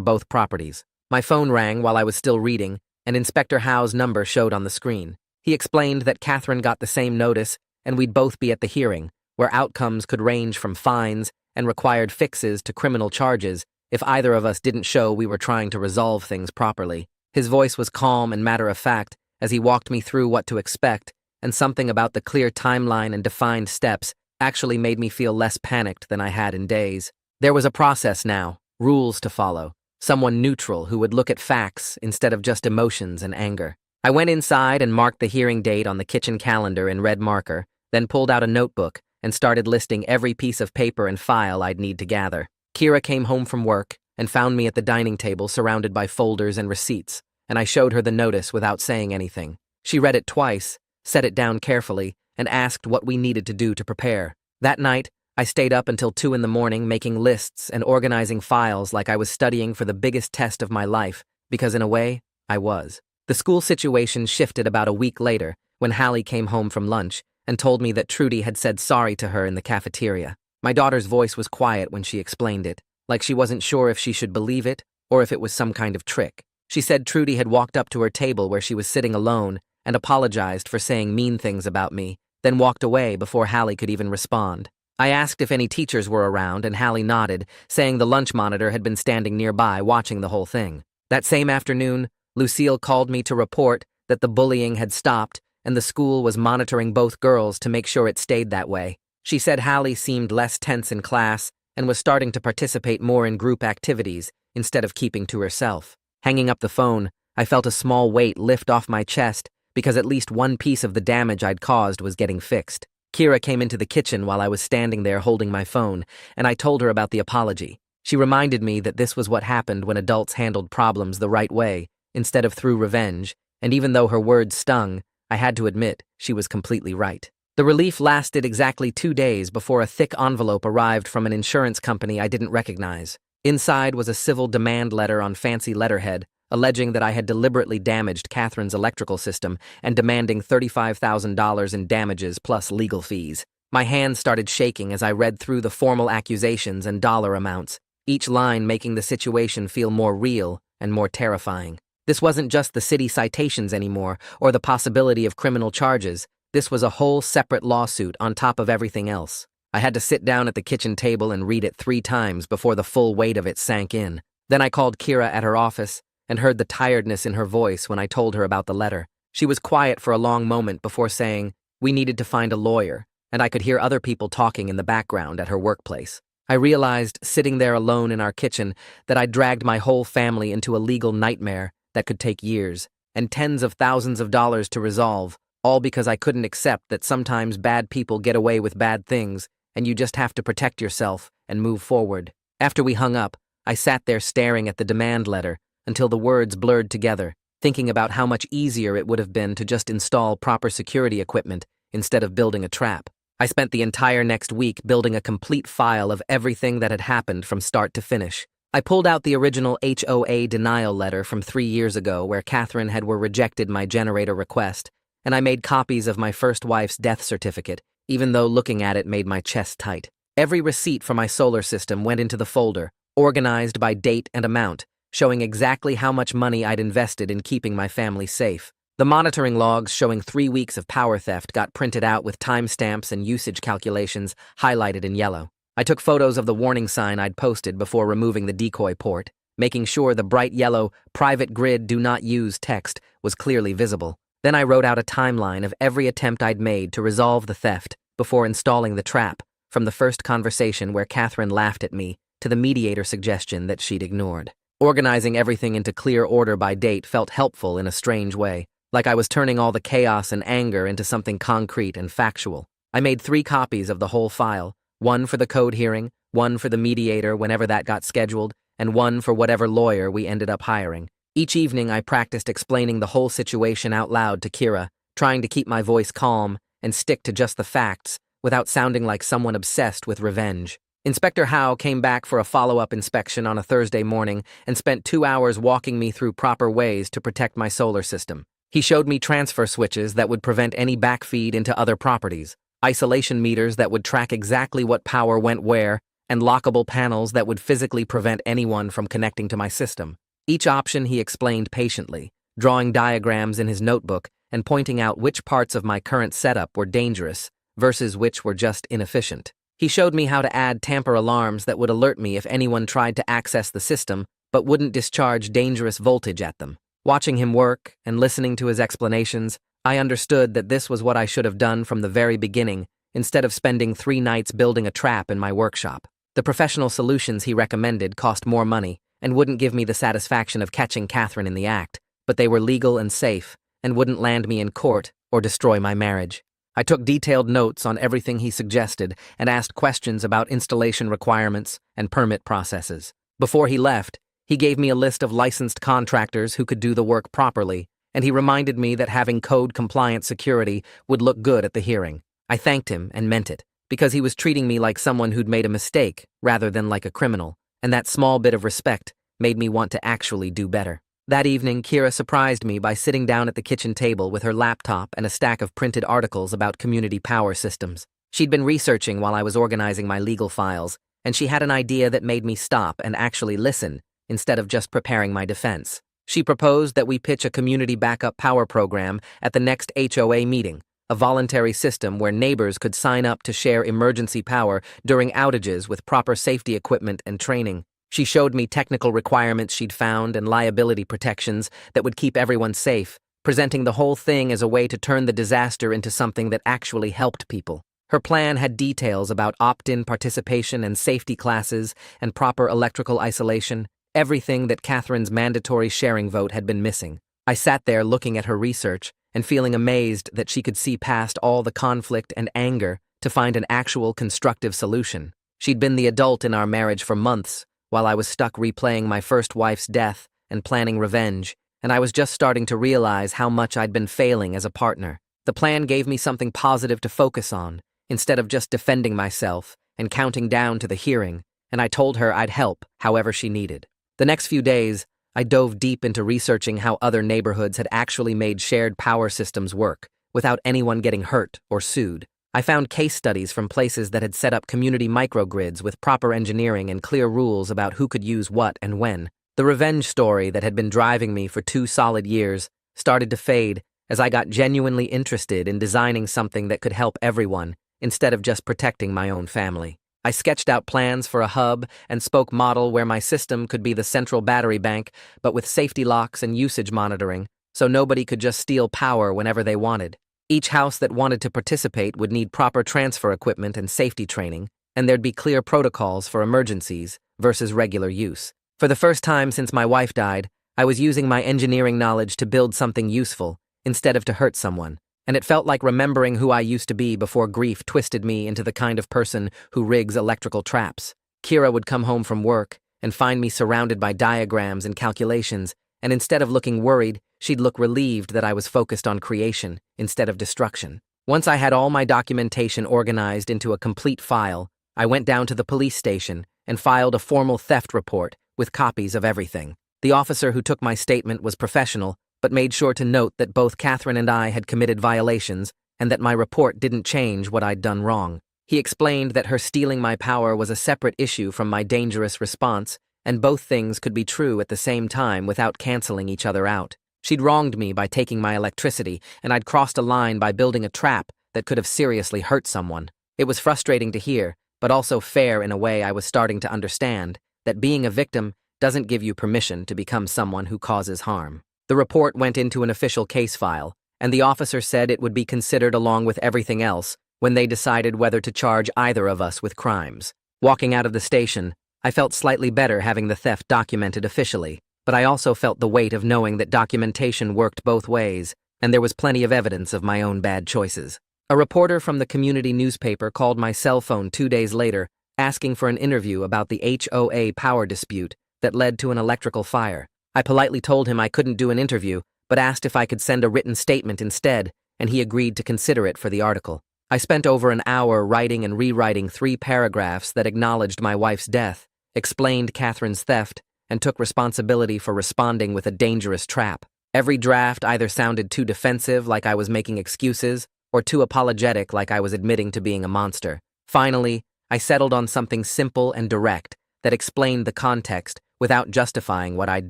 both properties. My phone rang while I was still reading, and Inspector Howe's number showed on the screen. He explained that Catherine got the same notice and we'd both be at the hearing, where outcomes could range from fines and required fixes to criminal charges if either of us didn't show we were trying to resolve things properly. His voice was calm and matter-of-fact as he walked me through what to expect, and something about the clear timeline and defined steps actually made me feel less panicked than I had in days. There was a process now, rules to follow, someone neutral who would look at facts instead of just emotions and anger. I went inside and marked the hearing date on the kitchen calendar in red marker, then pulled out a notebook and started listing every piece of paper and file I'd need to gather. Kira came home from work and found me at the dining table surrounded by folders and receipts, and I showed her the notice without saying anything. She read it twice, set it down carefully, and asked what we needed to do to prepare. That night, I stayed up until 2 in the morning making lists and organizing files like I was studying for the biggest test of my life, because in a way, I was. The school situation shifted about a week later when Hallie came home from lunch and told me that Trudy had said sorry to her in the cafeteria. My daughter's voice was quiet when she explained it, like she wasn't sure if she should believe it or if it was some kind of trick. She said Trudy had walked up to her table where she was sitting alone and apologized for saying mean things about me, then walked away before Hallie could even respond. I asked if any teachers were around, and Hallie nodded, saying the lunch monitor had been standing nearby watching the whole thing. That same afternoon, Lucille called me to report that the bullying had stopped and the school was monitoring both girls to make sure it stayed that way. She said Hallie seemed less tense in class and was starting to participate more in group activities instead of keeping to herself. Hanging up the phone, I felt a small weight lift off my chest because at least one piece of the damage I'd caused was getting fixed. Kira came into the kitchen while I was standing there holding my phone, and I told her about the apology. She reminded me that this was what happened when adults handled problems the right way, instead of through revenge, and even though her words stung, I had to admit she was completely right. The relief lasted exactly 2 days before a thick envelope arrived from an insurance company I didn't recognize. Inside was a civil demand letter on fancy letterhead, alleging that I had deliberately damaged Catherine's electrical system and demanding $35,000 in damages plus legal fees. My hands started shaking as I read through the formal accusations and dollar amounts, each line making the situation feel more real and more terrifying. This wasn't just the city citations anymore, or the possibility of criminal charges. This was a whole separate lawsuit on top of everything else. I had to sit down at the kitchen table and read it 3 times before the full weight of it sank in. Then I called Kira at her office and heard the tiredness in her voice when I told her about the letter. She was quiet for a long moment before saying we needed to find a lawyer, and I could hear other people talking in the background at her workplace. I realized, sitting there alone in our kitchen, that I'd dragged my whole family into a legal nightmare that could take years and tens of thousands of dollars to resolve, all because I couldn't accept that sometimes bad people get away with bad things and you just have to protect yourself and move forward. After we hung up, I sat there staring at the demand letter until the words blurred together, thinking about how much easier it would have been to just install proper security equipment instead of building a trap. I spent the entire next week building a complete file of everything that had happened from start to finish. I pulled out the original HOA denial letter from 3 years ago where Catherine had rejected my generator request, and I made copies of my first wife's death certificate, even though looking at it made my chest tight. Every receipt for my solar system went into the folder, organized by date and amount, showing exactly how much money I'd invested in keeping my family safe. The monitoring logs showing 3 weeks of power theft got printed out with timestamps and usage calculations highlighted in yellow. I took photos of the warning sign I'd posted before removing the decoy port, making sure the bright yellow "Private Grid Do Not Use" text was clearly visible. Then I wrote out a timeline of every attempt I'd made to resolve the theft before installing the trap, from the first conversation where Catherine laughed at me to the mediator suggestion that she'd ignored. Organizing everything into clear order by date felt helpful in a strange way, like I was turning all the chaos and anger into something concrete and factual. I made 3 copies of the whole file, one for the code hearing, one for the mediator whenever that got scheduled, and one for whatever lawyer we ended up hiring. Each evening I practiced explaining the whole situation out loud to Kira, trying to keep my voice calm and stick to just the facts without sounding like someone obsessed with revenge. Inspector Howe came back for a follow-up inspection on a Thursday morning and spent 2 hours walking me through proper ways to protect my solar system. He showed me transfer switches that would prevent any backfeed into other properties, isolation meters that would track exactly what power went where, and lockable panels that would physically prevent anyone from connecting to my system. Each option he explained patiently, drawing diagrams in his notebook and pointing out which parts of my current setup were dangerous versus which were just inefficient. He showed me how to add tamper alarms that would alert me if anyone tried to access the system but wouldn't discharge dangerous voltage at them. Watching him work and listening to his explanations, I understood that this was what I should have done from the very beginning, instead of spending 3 nights building a trap in my workshop. The professional solutions he recommended cost more money and wouldn't give me the satisfaction of catching Catherine in the act, but they were legal and safe and wouldn't land me in court or destroy my marriage. I took detailed notes on everything he suggested and asked questions about installation requirements and permit processes. Before he left, he gave me a list of licensed contractors who could do the work properly, and he reminded me that having code-compliant security would look good at the hearing. I thanked him and meant it, because he was treating me like someone who'd made a mistake rather than like a criminal, and that small bit of respect made me want to actually do better. That evening, Kira surprised me by sitting down at the kitchen table with her laptop and a stack of printed articles about community power systems. She'd been researching while I was organizing my legal files, and she had an idea that made me stop and actually listen instead of just preparing my defense. She proposed that we pitch a community backup power program at the next HOA meeting, a voluntary system where neighbors could sign up to share emergency power during outages with proper safety equipment and training. She showed me technical requirements she'd found and liability protections that would keep everyone safe, presenting the whole thing as a way to turn the disaster into something that actually helped people. Her plan had details about opt-in participation and safety classes and proper electrical isolation, everything that Catherine's mandatory sharing vote had been missing. I sat there looking at her research and feeling amazed that she could see past all the conflict and anger to find an actual constructive solution. She'd been the adult in our marriage for months, while I was stuck replaying my first wife's death and planning revenge, and I was just starting to realize how much I'd been failing as a partner. The plan gave me something positive to focus on, instead of just defending myself and counting down to the hearing, and I told her I'd help however she needed. The next few days, I dove deep into researching how other neighborhoods had actually made shared power systems work, without anyone getting hurt or sued. I found case studies from places that had set up community microgrids with proper engineering and clear rules about who could use what and when. The revenge story that had been driving me for 2 solid years started to fade as I got genuinely interested in designing something that could help everyone instead of just protecting my own family. I sketched out plans for a hub and spoke model where my system could be the central battery bank, but with safety locks and usage monitoring, so nobody could just steal power whenever they wanted. Each house that wanted to participate would need proper transfer equipment and safety training, and there'd be clear protocols for emergencies versus regular use. For the first time since my wife died, I was using my engineering knowledge to build something useful instead of to hurt someone, and it felt like remembering who I used to be before grief twisted me into the kind of person who rigs electrical traps. Kira would come home from work and find me surrounded by diagrams and calculations, and instead of looking worried, she'd look relieved that I was focused on creation instead of destruction. Once I had all my documentation organized into a complete file, I went down to the police station and filed a formal theft report with copies of everything. The officer who took my statement was professional, but made sure to note that both Catherine and I had committed violations and that my report didn't change what I'd done wrong. He explained that her stealing my power was a separate issue from my dangerous response, and both things could be true at the same time without canceling each other out. She'd wronged me by taking my electricity, and I'd crossed a line by building a trap that could have seriously hurt someone. It was frustrating to hear, but also fair in a way I was starting to understand, that being a victim doesn't give you permission to become someone who causes harm. The report went into an official case file, and the officer said it would be considered along with everything else when they decided whether to charge either of us with crimes. Walking out of the station, I felt slightly better having the theft documented officially, but I also felt the weight of knowing that documentation worked both ways, and there was plenty of evidence of my own bad choices. A reporter from the community newspaper called my cell phone 2 days later, asking for an interview about the HOA power dispute that led to an electrical fire. I politely told him I couldn't do an interview, but asked if I could send a written statement instead, and he agreed to consider it for the article. I spent over an hour writing and rewriting 3 paragraphs that acknowledged my wife's death, explained Catherine's theft, and took responsibility for responding with a dangerous trap. Every draft either sounded too defensive, like I was making excuses, or too apologetic, like I was admitting to being a monster. Finally, I settled on something simple and direct that explained the context without justifying what I'd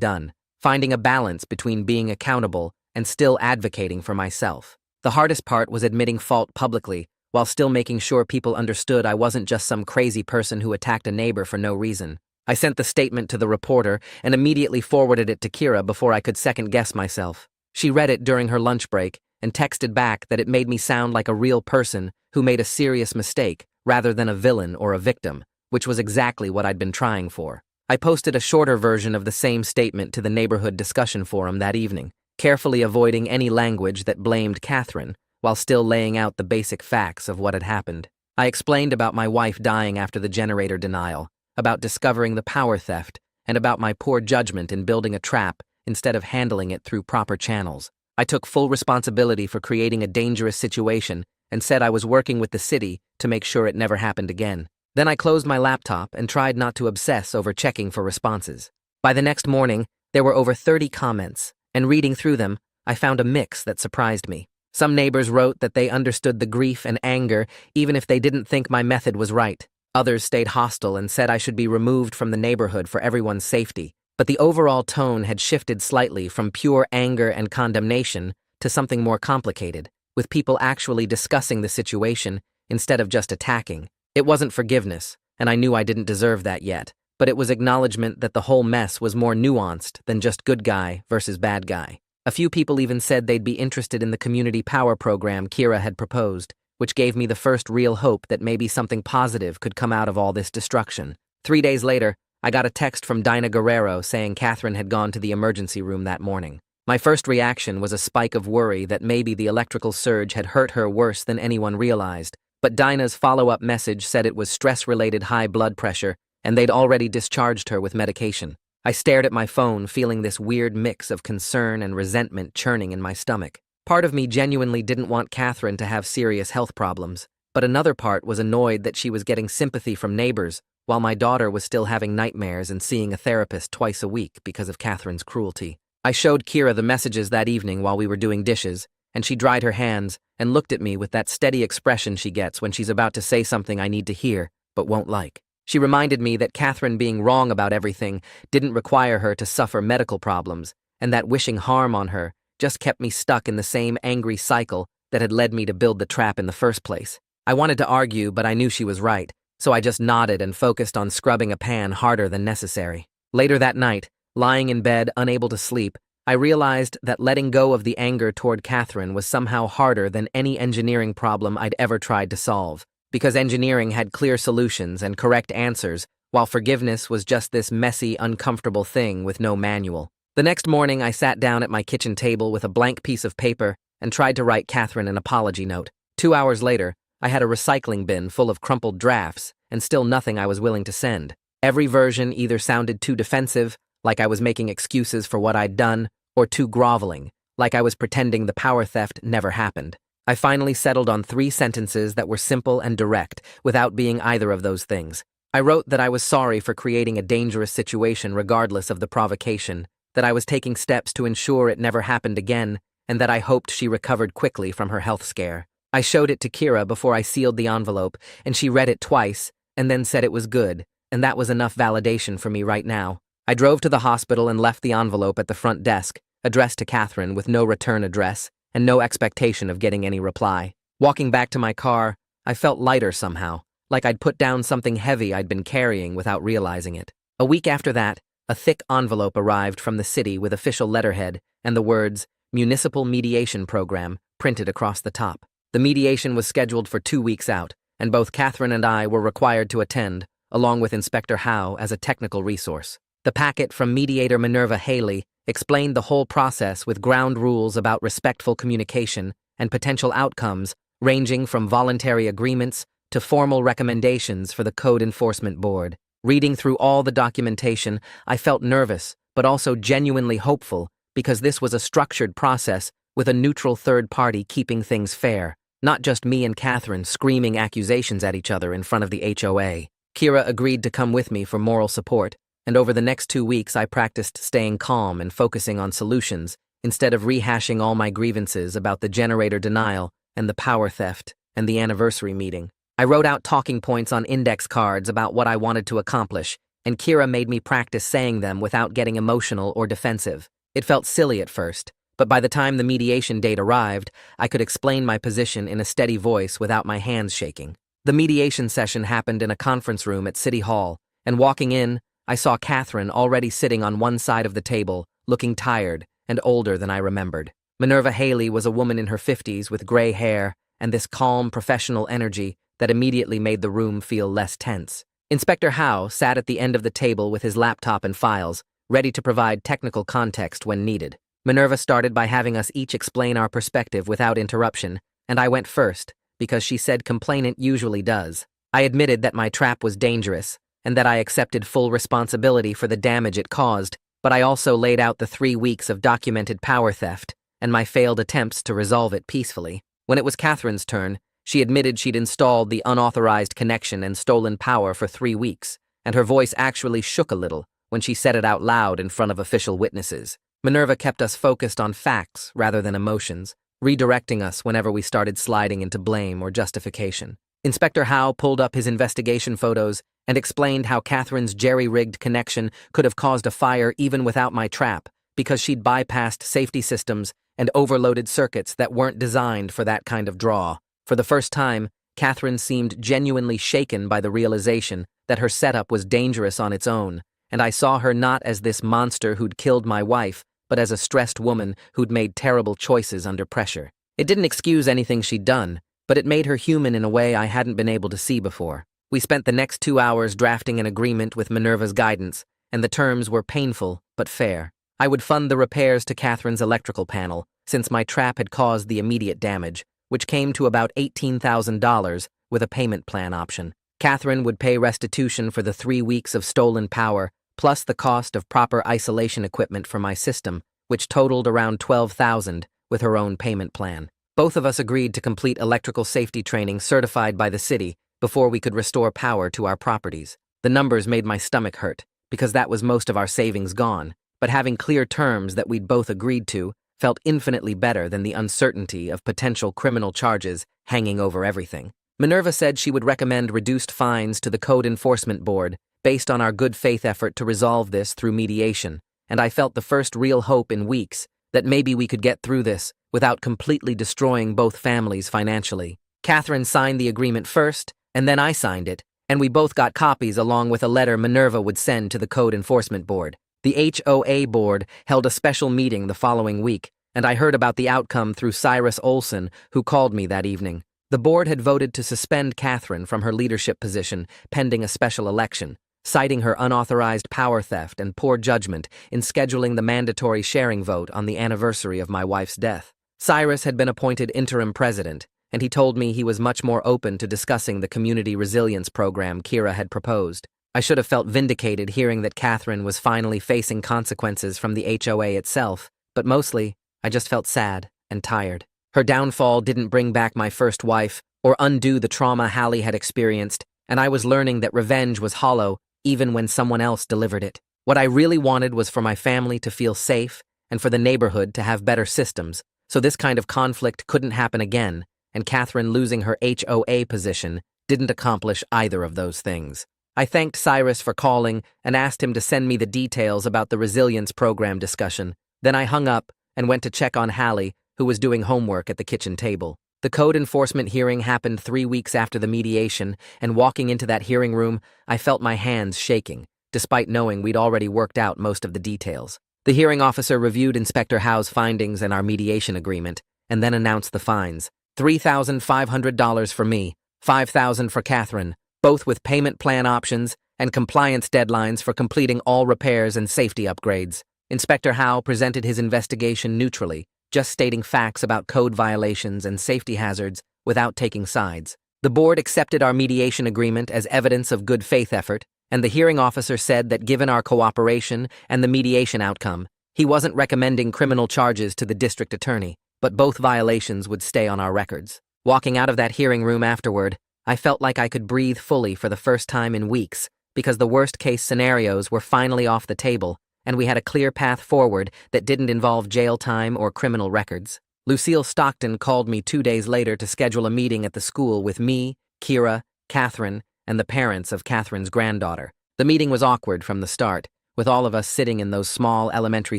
done, finding a balance between being accountable and still advocating for myself. The hardest part was admitting fault publicly, while still making sure people understood I wasn't just some crazy person who attacked a neighbor for no reason. I sent the statement to the reporter and immediately forwarded it to Kira before I could second-guess myself. She read it during her lunch break and texted back that it made me sound like a real person who made a serious mistake rather than a villain or a victim, which was exactly what I'd been trying for. I posted a shorter version of the same statement to the neighborhood discussion forum that evening, carefully avoiding any language that blamed Catherine, while still laying out the basic facts of what had happened. I explained about my wife dying after the generator denial, about discovering the power theft, and about my poor judgment in building a trap instead of handling it through proper channels. I took full responsibility for creating a dangerous situation and said I was working with the city to make sure it never happened again. Then I closed my laptop and tried not to obsess over checking for responses. By the next morning, there were over 30 comments, and reading through them, I found a mix that surprised me. Some neighbors wrote that they understood the grief and anger even if they didn't think my method was right. Others stayed hostile and said I should be removed from the neighborhood for everyone's safety. But the overall tone had shifted slightly from pure anger and condemnation to something more complicated, with people actually discussing the situation instead of just attacking. It wasn't forgiveness, and I knew I didn't deserve that yet, but it was acknowledgement that the whole mess was more nuanced than just good guy versus bad guy. A few people even said they'd be interested in the community power program Kira had proposed, which gave me the first real hope that maybe something positive could come out of all this destruction. 3 days later, I got a text from Dinah Guerrero saying Catherine had gone to the emergency room that morning. My first reaction was a spike of worry that maybe the electrical surge had hurt her worse than anyone realized, but Dinah's follow-up message said it was stress-related high blood pressure and they'd already discharged her with medication. I stared at my phone, feeling this weird mix of concern and resentment churning in my stomach. Part of me genuinely didn't want Catherine to have serious health problems, but another part was annoyed that she was getting sympathy from neighbors while my daughter was still having nightmares and seeing a therapist twice a week because of Catherine's cruelty. I showed Kira the messages that evening while we were doing dishes, and she dried her hands and looked at me with that steady expression she gets when she's about to say something I need to hear, but won't like. She reminded me that Catherine being wrong about everything didn't require her to suffer medical problems, and that wishing harm on her just kept me stuck in the same angry cycle that had led me to build the trap in the first place. I wanted to argue, but I knew she was right, so I just nodded and focused on scrubbing a pan harder than necessary. Later that night, lying in bed, unable to sleep, I realized that letting go of the anger toward Catherine was somehow harder than any engineering problem I'd ever tried to solve. because engineering had clear solutions and correct answers, while forgiveness was just this messy, uncomfortable thing with no manual. The next morning, I sat down at my kitchen table with a blank piece of paper and tried to write Catherine an apology note. 2 hours later, I had a recycling bin full of crumpled drafts and still nothing I was willing to send. Every version either sounded too defensive, like I was making excuses for what I'd done, or too groveling, like I was pretending the power theft never happened. I finally settled on 3 sentences that were simple and direct, without being either of those things. I wrote that I was sorry for creating a dangerous situation regardless of the provocation, that I was taking steps to ensure it never happened again, and that I hoped she recovered quickly from her health scare. I showed it to Kira before I sealed the envelope, and she read it twice, and then said it was good, and that was enough validation for me right now. I drove to the hospital and left the envelope at the front desk, addressed to Catherine with no return address, and no expectation of getting any reply. Walking back to my car, I felt lighter somehow, like I'd put down something heavy I'd been carrying without realizing it. A week after that, a thick envelope arrived from the city with official letterhead and the words, Municipal Mediation Program, printed across the top. The mediation was scheduled for 2 weeks out, and both Catherine and I were required to attend, along with Inspector Howe as a technical resource. The packet from mediator Minerva Haley explained the whole process with ground rules about respectful communication and potential outcomes ranging from voluntary agreements to formal recommendations for the Code Enforcement Board. Reading through all the documentation, I felt nervous, but also genuinely hopeful, because this was a structured process with a neutral third party keeping things fair, not just me and Catherine screaming accusations at each other in front of the HOA. Kira agreed to come with me for moral support, and over the next 2 weeks I practiced staying calm and focusing on solutions, instead of rehashing all my grievances about the generator denial and the power theft and the anniversary meeting. I wrote out talking points on index cards about what I wanted to accomplish, and Kira made me practice saying them without getting emotional or defensive. It felt silly at first, but by the time the mediation date arrived, I could explain my position in a steady voice without my hands shaking. The mediation session happened in a conference room at City Hall, and walking in, I saw Catherine already sitting on one side of the table, looking tired and older than I remembered. Minerva Haley was a woman in her 50s with gray hair and this calm, professional energy that immediately made the room feel less tense. Inspector Howe sat at the end of the table with his laptop and files, ready to provide technical context when needed. Minerva started by having us each explain our perspective without interruption, and I went first, because she said complainant usually does. I admitted that my trap was dangerous, and that I accepted full responsibility for the damage it caused, but I also laid out the 3 weeks of documented power theft, and my failed attempts to resolve it peacefully. When it was Catherine's turn, she admitted she'd installed the unauthorized connection and stolen power for 3 weeks, and her voice actually shook a little when she said it out loud in front of official witnesses. Minerva kept us focused on facts rather than emotions, redirecting us whenever we started sliding into blame or justification. Inspector Howe pulled up his investigation photos and explained how Catherine's jerry-rigged connection could have caused a fire even without my trap, because she'd bypassed safety systems and overloaded circuits that weren't designed for that kind of draw. For the first time, Catherine seemed genuinely shaken by the realization that her setup was dangerous on its own, and I saw her not as this monster who'd killed my wife, but as a stressed woman who'd made terrible choices under pressure. It didn't excuse anything she'd done, but it made her human in a way I hadn't been able to see before. We spent the next 2 hours drafting an agreement with Minerva's guidance, and the terms were painful but fair. I would fund the repairs to Catherine's electrical panel, since my trap had caused the immediate damage, which came to about $18,000 with a payment plan option. Catherine would pay restitution for the 3 weeks of stolen power, plus the cost of proper isolation equipment for my system, which totaled around $12,000 with her own payment plan. Both of us agreed to complete electrical safety training certified by the city before we could restore power to our properties. The numbers made my stomach hurt, because that was most of our savings gone, but having clear terms that we'd both agreed to felt infinitely better than the uncertainty of potential criminal charges hanging over everything. Minerva said she would recommend reduced fines to the Code Enforcement Board based on our good faith effort to resolve this through mediation, and I felt the first real hope in weeks that maybe we could get through this without completely destroying both families financially. Catherine signed the agreement first, and then I signed it, and we both got copies along with a letter Minerva would send to the Code Enforcement Board. The HOA board held a special meeting the following week, and I heard about the outcome through Cyrus Olson, who called me that evening. The board had voted to suspend Catherine from her leadership position pending a special election, citing her unauthorized power theft and poor judgment in scheduling the mandatory sharing vote on the anniversary of my wife's death. Cyrus had been appointed interim president, and he told me he was much more open to discussing the community resilience program Kira had proposed. I should have felt vindicated hearing that Catherine was finally facing consequences from the HOA itself, but mostly, I just felt sad and tired. Her downfall didn't bring back my first wife or undo the trauma Hallie had experienced, and I was learning that revenge was hollow even when someone else delivered it. What I really wanted was for my family to feel safe and for the neighborhood to have better systems, so this kind of conflict couldn't happen again, and Catherine losing her HOA position didn't accomplish either of those things. I thanked Cyrus for calling and asked him to send me the details about the resilience program discussion. Then I hung up and went to check on Hallie, who was doing homework at the kitchen table. The code enforcement hearing happened 3 weeks after the mediation, and walking into that hearing room, I felt my hands shaking, despite knowing we'd already worked out most of the details. The hearing officer reviewed Inspector Howe's findings and our mediation agreement, and then announced the fines. $3,500 for me, $5,000 for Catherine, both with payment plan options and compliance deadlines for completing all repairs and safety upgrades. Inspector Howe presented his investigation neutrally, just stating facts about code violations and safety hazards without taking sides. The board accepted our mediation agreement as evidence of good faith effort, and the hearing officer said that given our cooperation and the mediation outcome, he wasn't recommending criminal charges to the district attorney, but both violations would stay on our records. Walking out of that hearing room afterward, I felt like I could breathe fully for the first time in weeks, because the worst-case scenarios were finally off the table, and we had a clear path forward that didn't involve jail time or criminal records. Lucille Stockton called me 2 days later to schedule a meeting at the school with me, Kira, Catherine, and the parents of Catherine's granddaughter. The meeting was awkward from the start, with all of us sitting in those small elementary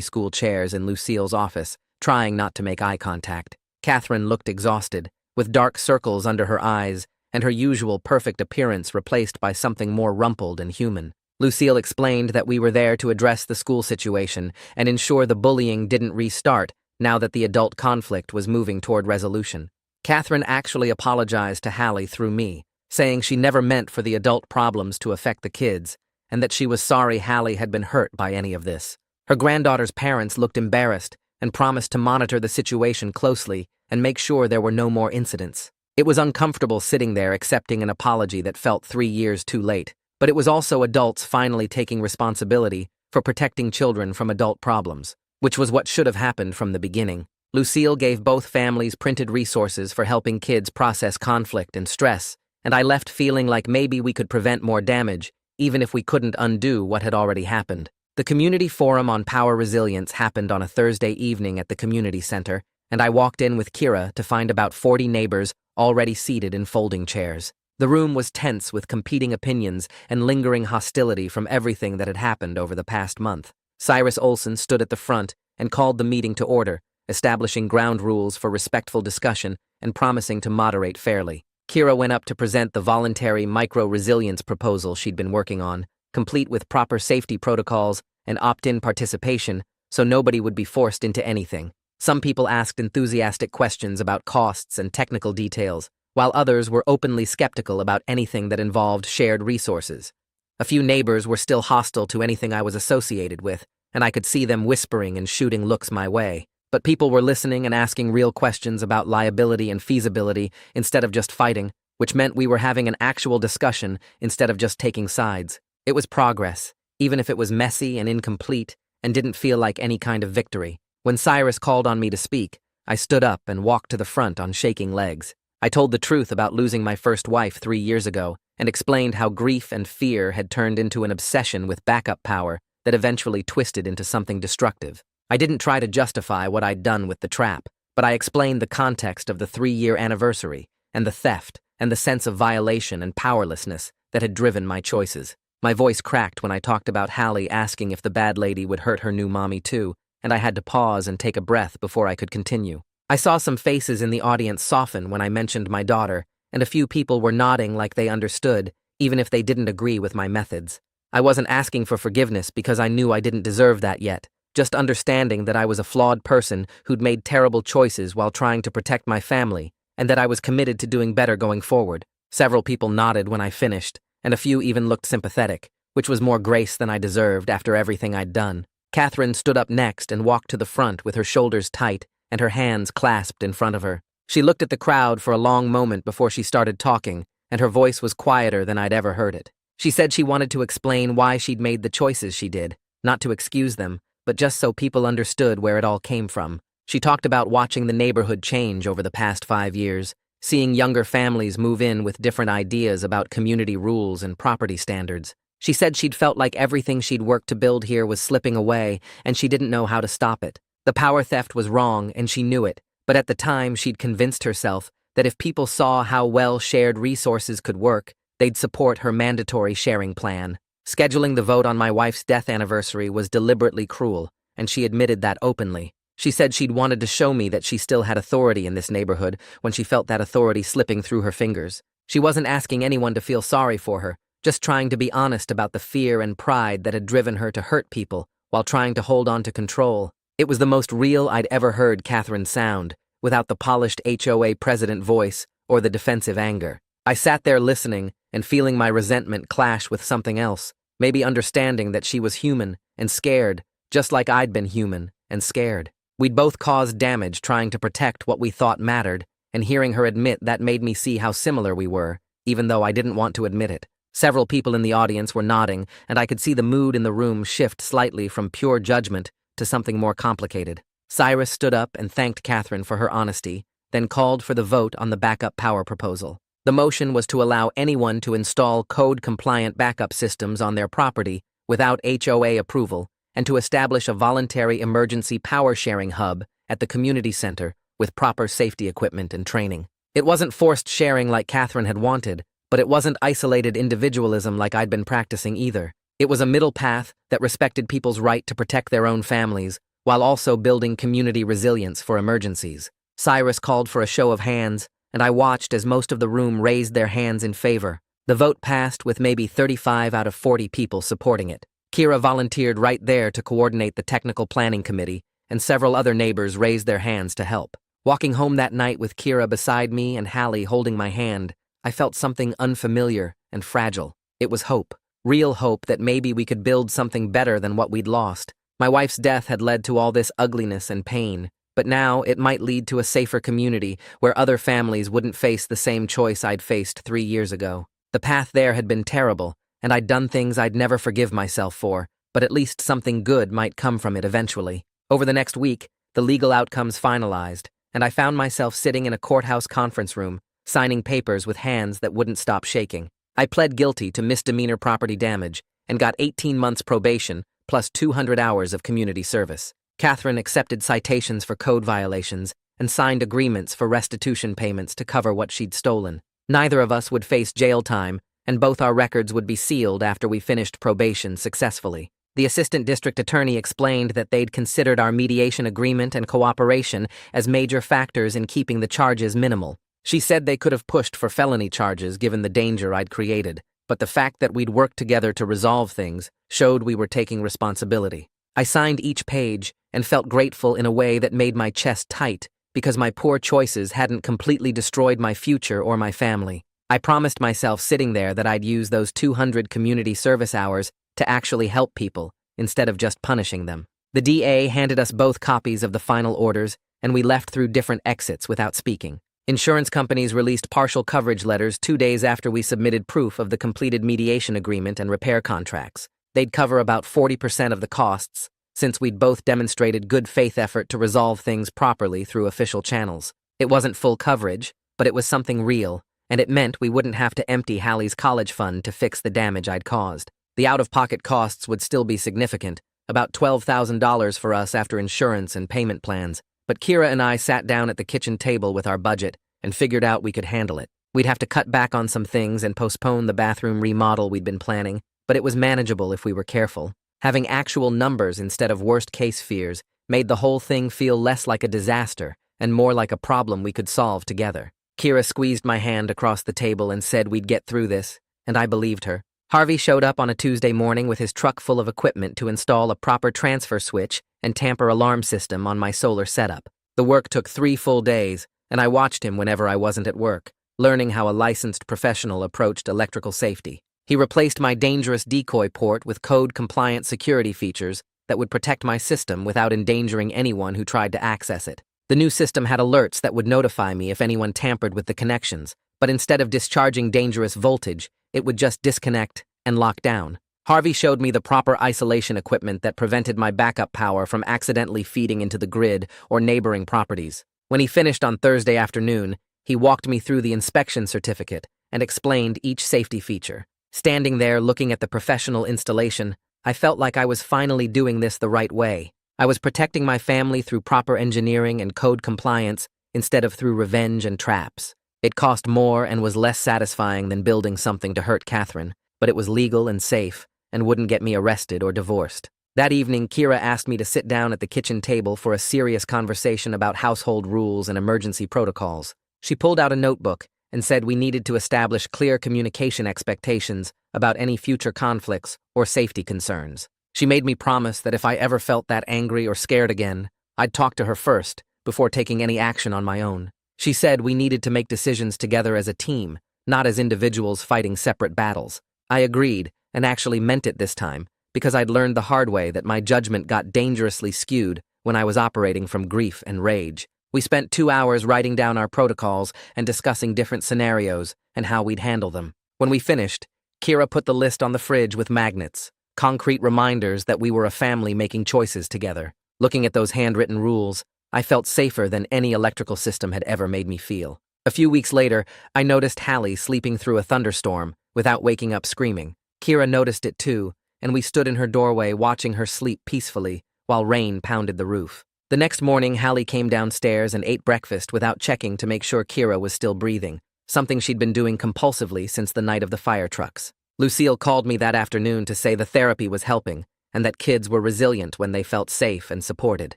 school chairs in Lucille's office, trying not to make eye contact. Catherine looked exhausted, with dark circles under her eyes, and her usual perfect appearance replaced by something more rumpled and human. Lucille explained that we were there to address the school situation and ensure the bullying didn't restart now that the adult conflict was moving toward resolution. Catherine actually apologized to Hallie through me, saying she never meant for the adult problems to affect the kids, and that she was sorry Hallie had been hurt by any of this. Her granddaughter's parents looked embarrassed and promised to monitor the situation closely and make sure there were no more incidents. It was uncomfortable sitting there accepting an apology that felt 3 years too late, but it was also adults finally taking responsibility for protecting children from adult problems, which was what should have happened from the beginning. Lucille gave both families printed resources for helping kids process conflict and stress, and I left feeling like maybe we could prevent more damage, even if we couldn't undo what had already happened. The community forum on power resilience happened on a Thursday evening at the community center, and I walked in with Kira to find about 40 neighbors already seated in folding chairs. The room was tense with competing opinions and lingering hostility from everything that had happened over the past month. Cyrus Olson stood at the front and called the meeting to order, establishing ground rules for respectful discussion and promising to moderate fairly. Kira went up to present the voluntary micro-resilience proposal she'd been working on, complete with proper safety protocols and opt-in participation so nobody would be forced into anything. Some people asked enthusiastic questions about costs and technical details, while others were openly skeptical about anything that involved shared resources. A few neighbors were still hostile to anything I was associated with, and I could see them whispering and shooting looks my way. But people were listening and asking real questions about liability and feasibility instead of just fighting, which meant we were having an actual discussion instead of just taking sides. It was progress, even if it was messy and incomplete and didn't feel like any kind of victory. When Cyrus called on me to speak, I stood up and walked to the front on shaking legs. I told the truth about losing my first wife 3 years ago and explained how grief and fear had turned into an obsession with backup power that eventually twisted into something destructive. I didn't try to justify what I'd done with the trap, but I explained the context of the 3-year anniversary and the theft and the sense of violation and powerlessness that had driven my choices. My voice cracked when I talked about Hallie asking if the bad lady would hurt her new mommy too, and I had to pause and take a breath before I could continue. I saw some faces in the audience soften when I mentioned my daughter, and a few people were nodding like they understood, even if they didn't agree with my methods. I wasn't asking for forgiveness because I knew I didn't deserve that yet, just understanding that I was a flawed person who'd made terrible choices while trying to protect my family and that I was committed to doing better going forward. Several people nodded when I finished, and a few even looked sympathetic, which was more grace than I deserved after everything I'd done. Catherine stood up next and walked to the front with her shoulders tight and her hands clasped in front of her. She looked at the crowd for a long moment before she started talking, and her voice was quieter than I'd ever heard it. She said she wanted to explain why she'd made the choices she did, not to excuse them, but just so people understood where it all came from. She talked about watching the neighborhood change over the past 5 years, seeing younger families move in with different ideas about community rules and property standards. She said she'd felt like everything she'd worked to build here was slipping away, and she didn't know how to stop it. The power theft was wrong, and she knew it, but at the time she'd convinced herself that if people saw how well shared resources could work, they'd support her mandatory sharing plan. Scheduling the vote on my wife's death anniversary was deliberately cruel, and she admitted that openly. She said she'd wanted to show me that she still had authority in this neighborhood when she felt that authority slipping through her fingers. She wasn't asking anyone to feel sorry for her, just trying to be honest about the fear and pride that had driven her to hurt people while trying to hold on to control. It was the most real I'd ever heard Catherine sound, without the polished HOA president voice or the defensive anger. I sat there listening and feeling my resentment clash with something else, maybe understanding that she was human and scared, just like I'd been human and scared. We'd both caused damage trying to protect what we thought mattered, and hearing her admit that made me see how similar we were, even though I didn't want to admit it. Several people in the audience were nodding, and I could see the mood in the room shift slightly from pure judgment to something more complicated. Cyrus stood up and thanked Catherine for her honesty, then called for the vote on the backup power proposal. The motion was to allow anyone to install code-compliant backup systems on their property without HOA approval, and to establish a voluntary emergency power-sharing hub at the community center with proper safety equipment and training. It wasn't forced sharing like Catherine had wanted, but it wasn't isolated individualism like I'd been practicing either. It was a middle path that respected people's right to protect their own families, while also building community resilience for emergencies. Cyrus called for a show of hands, and I watched as most of the room raised their hands in favor. The vote passed with maybe 35 out of 40 people supporting it. Kira volunteered right there to coordinate the technical planning committee, and several other neighbors raised their hands to help. Walking home that night with Kira beside me and Hallie holding my hand, I felt something unfamiliar and fragile. It was hope. Real hope that maybe we could build something better than what we'd lost. My wife's death had led to all this ugliness and pain, but now it might lead to a safer community where other families wouldn't face the same choice I'd faced 3 years ago. The path there had been terrible, and I'd done things I'd never forgive myself for, but at least something good might come from it eventually. Over the next week, the legal outcomes finalized, and I found myself sitting in a courthouse conference room, signing papers with hands that wouldn't stop shaking. I pled guilty to misdemeanor property damage and got 18 months probation plus 200 hours of community service. Catherine accepted citations for code violations and signed agreements for restitution payments to cover what she'd stolen. Neither of us would face jail time, and both our records would be sealed after we finished probation successfully. The assistant district attorney explained that they'd considered our mediation agreement and cooperation as major factors in keeping the charges minimal. She said they could have pushed for felony charges given the danger I'd created, but the fact that we'd worked together to resolve things showed we were taking responsibility. I signed each page and felt grateful in a way that made my chest tight because my poor choices hadn't completely destroyed my future or my family. I promised myself sitting there that I'd use those 200 community service hours to actually help people instead of just punishing them. The DA handed us both copies of the final orders, and we left through different exits without speaking. Insurance companies released partial coverage letters 2 days after we submitted proof of the completed mediation agreement and repair contracts. They'd cover about 40% of the costs, since we'd both demonstrated good faith effort to resolve things properly through official channels. It wasn't full coverage, but it was something real, and it meant we wouldn't have to empty Hallie's college fund to fix the damage I'd caused. The out-of-pocket costs would still be significant, about $12,000 for us after insurance and payment plans, but Kira and I sat down at the kitchen table with our budget and figured out we could handle it. We'd have to cut back on some things and postpone the bathroom remodel we'd been planning, but it was manageable if we were careful. Having actual numbers instead of worst-case fears made the whole thing feel less like a disaster and more like a problem we could solve together. Kira squeezed my hand across the table and said we'd get through this, and I believed her. Harvey showed up on a Tuesday morning with his truck full of equipment to install a proper transfer switch and tamper alarm system on my solar setup. The work took 3 full days, and I watched him whenever I wasn't at work, learning how a licensed professional approached electrical safety. He replaced my dangerous decoy port with code-compliant security features that would protect my system without endangering anyone who tried to access it. The new system had alerts that would notify me if anyone tampered with the connections, but instead of discharging dangerous voltage, it would just disconnect and lock down. Harvey showed me the proper isolation equipment that prevented my backup power from accidentally feeding into the grid or neighboring properties. When he finished on Thursday afternoon, he walked me through the inspection certificate and explained each safety feature. Standing there looking at the professional installation, I felt like I was finally doing this the right way. I was protecting my family through proper engineering and code compliance instead of through revenge and traps. It cost more and was less satisfying than building something to hurt Catherine, but it was legal and safe and wouldn't get me arrested or divorced. That evening, Kira asked me to sit down at the kitchen table for a serious conversation about household rules and emergency protocols. She pulled out a notebook and said we needed to establish clear communication expectations about any future conflicts or safety concerns. She made me promise that if I ever felt that angry or scared again, I'd talk to her first before taking any action on my own. She said we needed to make decisions together as a team, not as individuals fighting separate battles. I agreed, and actually meant it this time, because I'd learned the hard way that my judgment got dangerously skewed when I was operating from grief and rage. We spent 2 hours writing down our protocols and discussing different scenarios and how we'd handle them. When we finished, Kira put the list on the fridge with magnets, concrete reminders that we were a family making choices together. Looking at those handwritten rules, I felt safer than any electrical system had ever made me feel. A few weeks later, I noticed Hallie sleeping through a thunderstorm without waking up screaming. Kira noticed it too, and we stood in her doorway watching her sleep peacefully while rain pounded the roof. The next morning, Hallie came downstairs and ate breakfast without checking to make sure Kira was still breathing, something she'd been doing compulsively since the night of the fire trucks. Lucille called me that afternoon to say the therapy was helping and that kids were resilient when they felt safe and supported.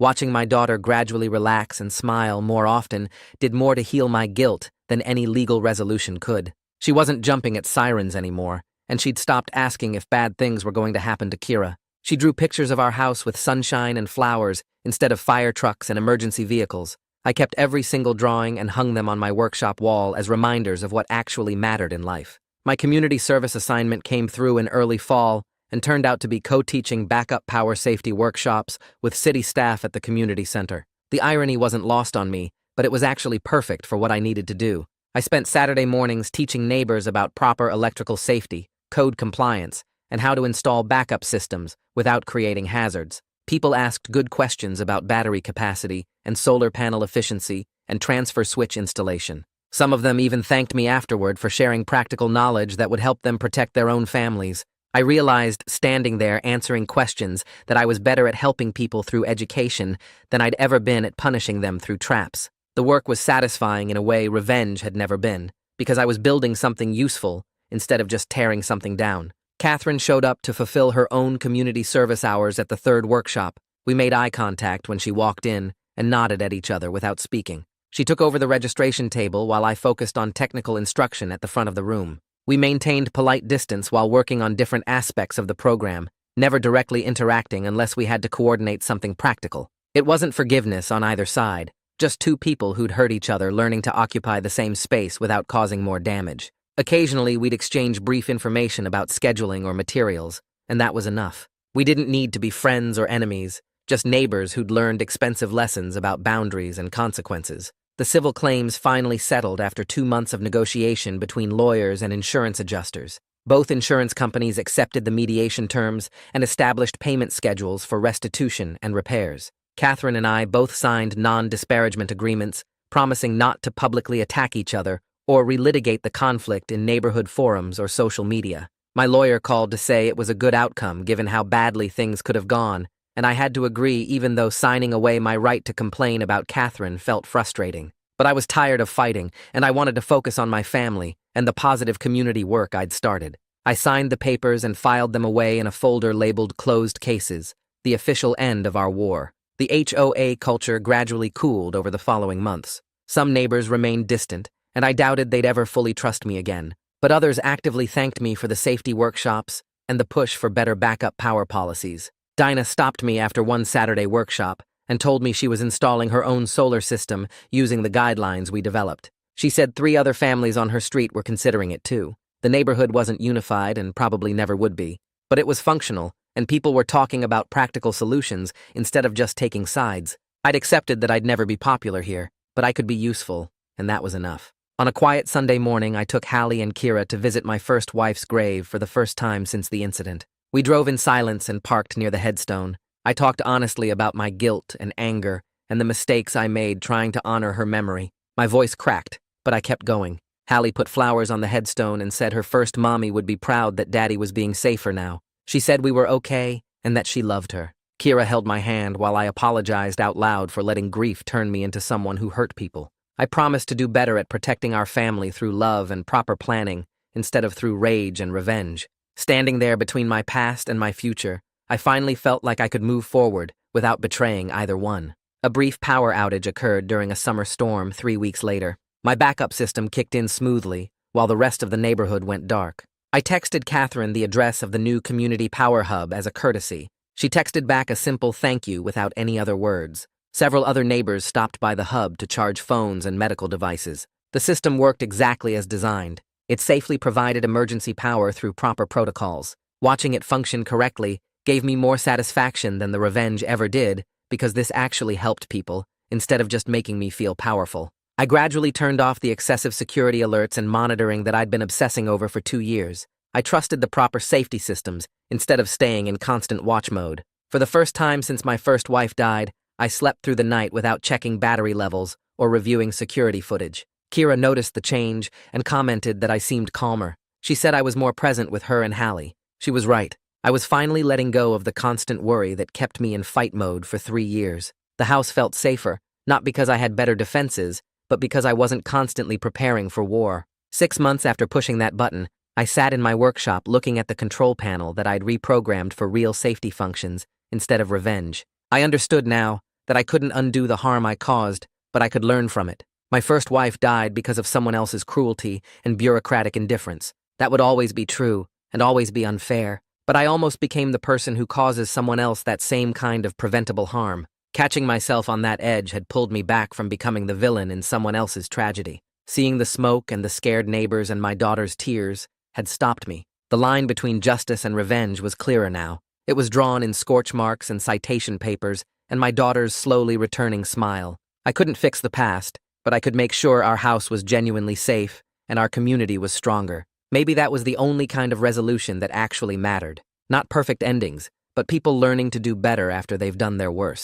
Watching my daughter gradually relax and smile more often did more to heal my guilt than any legal resolution could. She wasn't jumping at sirens anymore, and she'd stopped asking if bad things were going to happen to Kira. She drew pictures of our house with sunshine and flowers instead of fire trucks and emergency vehicles. I kept every single drawing and hung them on my workshop wall as reminders of what actually mattered in life. My community service assignment came through in early fall and turned out to be co-teaching backup power safety workshops with city staff at the community center. The irony wasn't lost on me, but it was actually perfect for what I needed to do. I spent Saturday mornings teaching neighbors about proper electrical safety, code compliance, and how to install backup systems without creating hazards. People asked good questions about battery capacity and solar panel efficiency and transfer switch installation. Some of them even thanked me afterward for sharing practical knowledge that would help them protect their own families. I realized, standing there answering questions, that I was better at helping people through education than I'd ever been at punishing them through traps. The work was satisfying in a way revenge had never been, because I was building something useful instead of just tearing something down. Catherine showed up to fulfill her own community service hours at the third workshop. We made eye contact when she walked in and nodded at each other without speaking. She took over the registration table while I focused on technical instruction at the front of the room. We maintained polite distance while working on different aspects of the program, never directly interacting unless we had to coordinate something practical. It wasn't forgiveness on either side, just two people who'd hurt each other learning to occupy the same space without causing more damage. Occasionally, we'd exchange brief information about scheduling or materials, and that was enough. We didn't need to be friends or enemies, just neighbors who'd learned expensive lessons about boundaries and consequences. The civil claims finally settled after 2 months of negotiation between lawyers and insurance adjusters. Both insurance companies accepted the mediation terms and established payment schedules for restitution and repairs. Catherine and I both signed non-disparagement agreements, promising not to publicly attack each other or relitigate the conflict in neighborhood forums or social media. My lawyer called to say it was a good outcome given how badly things could have gone, and I had to agree even though signing away my right to complain about Catherine felt frustrating. But I was tired of fighting, and I wanted to focus on my family and the positive community work I'd started. I signed the papers and filed them away in a folder labeled Closed Cases, the official end of our war. The HOA culture gradually cooled over the following months. Some neighbors remained distant, and I doubted they'd ever fully trust me again. But others actively thanked me for the safety workshops and the push for better backup power policies. Dinah stopped me after one Saturday workshop and told me she was installing her own solar system using the guidelines we developed. She said 3 other families on her street were considering it too. The neighborhood wasn't unified and probably never would be, but it was functional, and people were talking about practical solutions instead of just taking sides. I'd accepted that I'd never be popular here, but I could be useful, and that was enough. On a quiet Sunday morning, I took Hallie and Kira to visit my first wife's grave for the first time since the incident. We drove in silence and parked near the headstone. I talked honestly about my guilt and anger and the mistakes I made trying to honor her memory. My voice cracked, but I kept going. Hallie put flowers on the headstone and said her first mommy would be proud that Daddy was being safer now. She said we were okay and that she loved her. Kira held my hand while I apologized out loud for letting grief turn me into someone who hurt people. I promised to do better at protecting our family through love and proper planning instead of through rage and revenge. Standing there between my past and my future, I finally felt like I could move forward without betraying either one. A brief power outage occurred during a summer storm 3 weeks later. My backup system kicked in smoothly while the rest of the neighborhood went dark. I texted Catherine the address of the new community power hub as a courtesy. She texted back a simple thank you without any other words. Several other neighbors stopped by the hub to charge phones and medical devices. The system worked exactly as designed. It safely provided emergency power through proper protocols. Watching it function correctly gave me more satisfaction than the revenge ever did because this actually helped people instead of just making me feel powerful. I gradually turned off the excessive security alerts and monitoring that I'd been obsessing over for 2 years. I trusted the proper safety systems instead of staying in constant watch mode. For the first time since my first wife died, I slept through the night without checking battery levels or reviewing security footage. Kira noticed the change and commented that I seemed calmer. She said I was more present with her and Hallie. She was right. I was finally letting go of the constant worry that kept me in fight mode for 3 years. The house felt safer, not because I had better defenses, but because I wasn't constantly preparing for war. 6 months after pushing that button, I sat in my workshop looking at the control panel that I'd reprogrammed for real safety functions instead of revenge. I understood now that I couldn't undo the harm I caused, but I could learn from it. My first wife died because of someone else's cruelty and bureaucratic indifference. That would always be true and always be unfair, but I almost became the person who causes someone else that same kind of preventable harm. Catching myself on that edge had pulled me back from becoming the villain in someone else's tragedy. Seeing the smoke and the scared neighbors and my daughter's tears had stopped me. The line between justice and revenge was clearer now. It was drawn in scorch marks and citation papers, and my daughter's slowly returning smile. I couldn't fix the past, but I could make sure our house was genuinely safe and our community was stronger. Maybe that was the only kind of resolution that actually mattered. Not perfect endings, but people learning to do better after they've done their worst.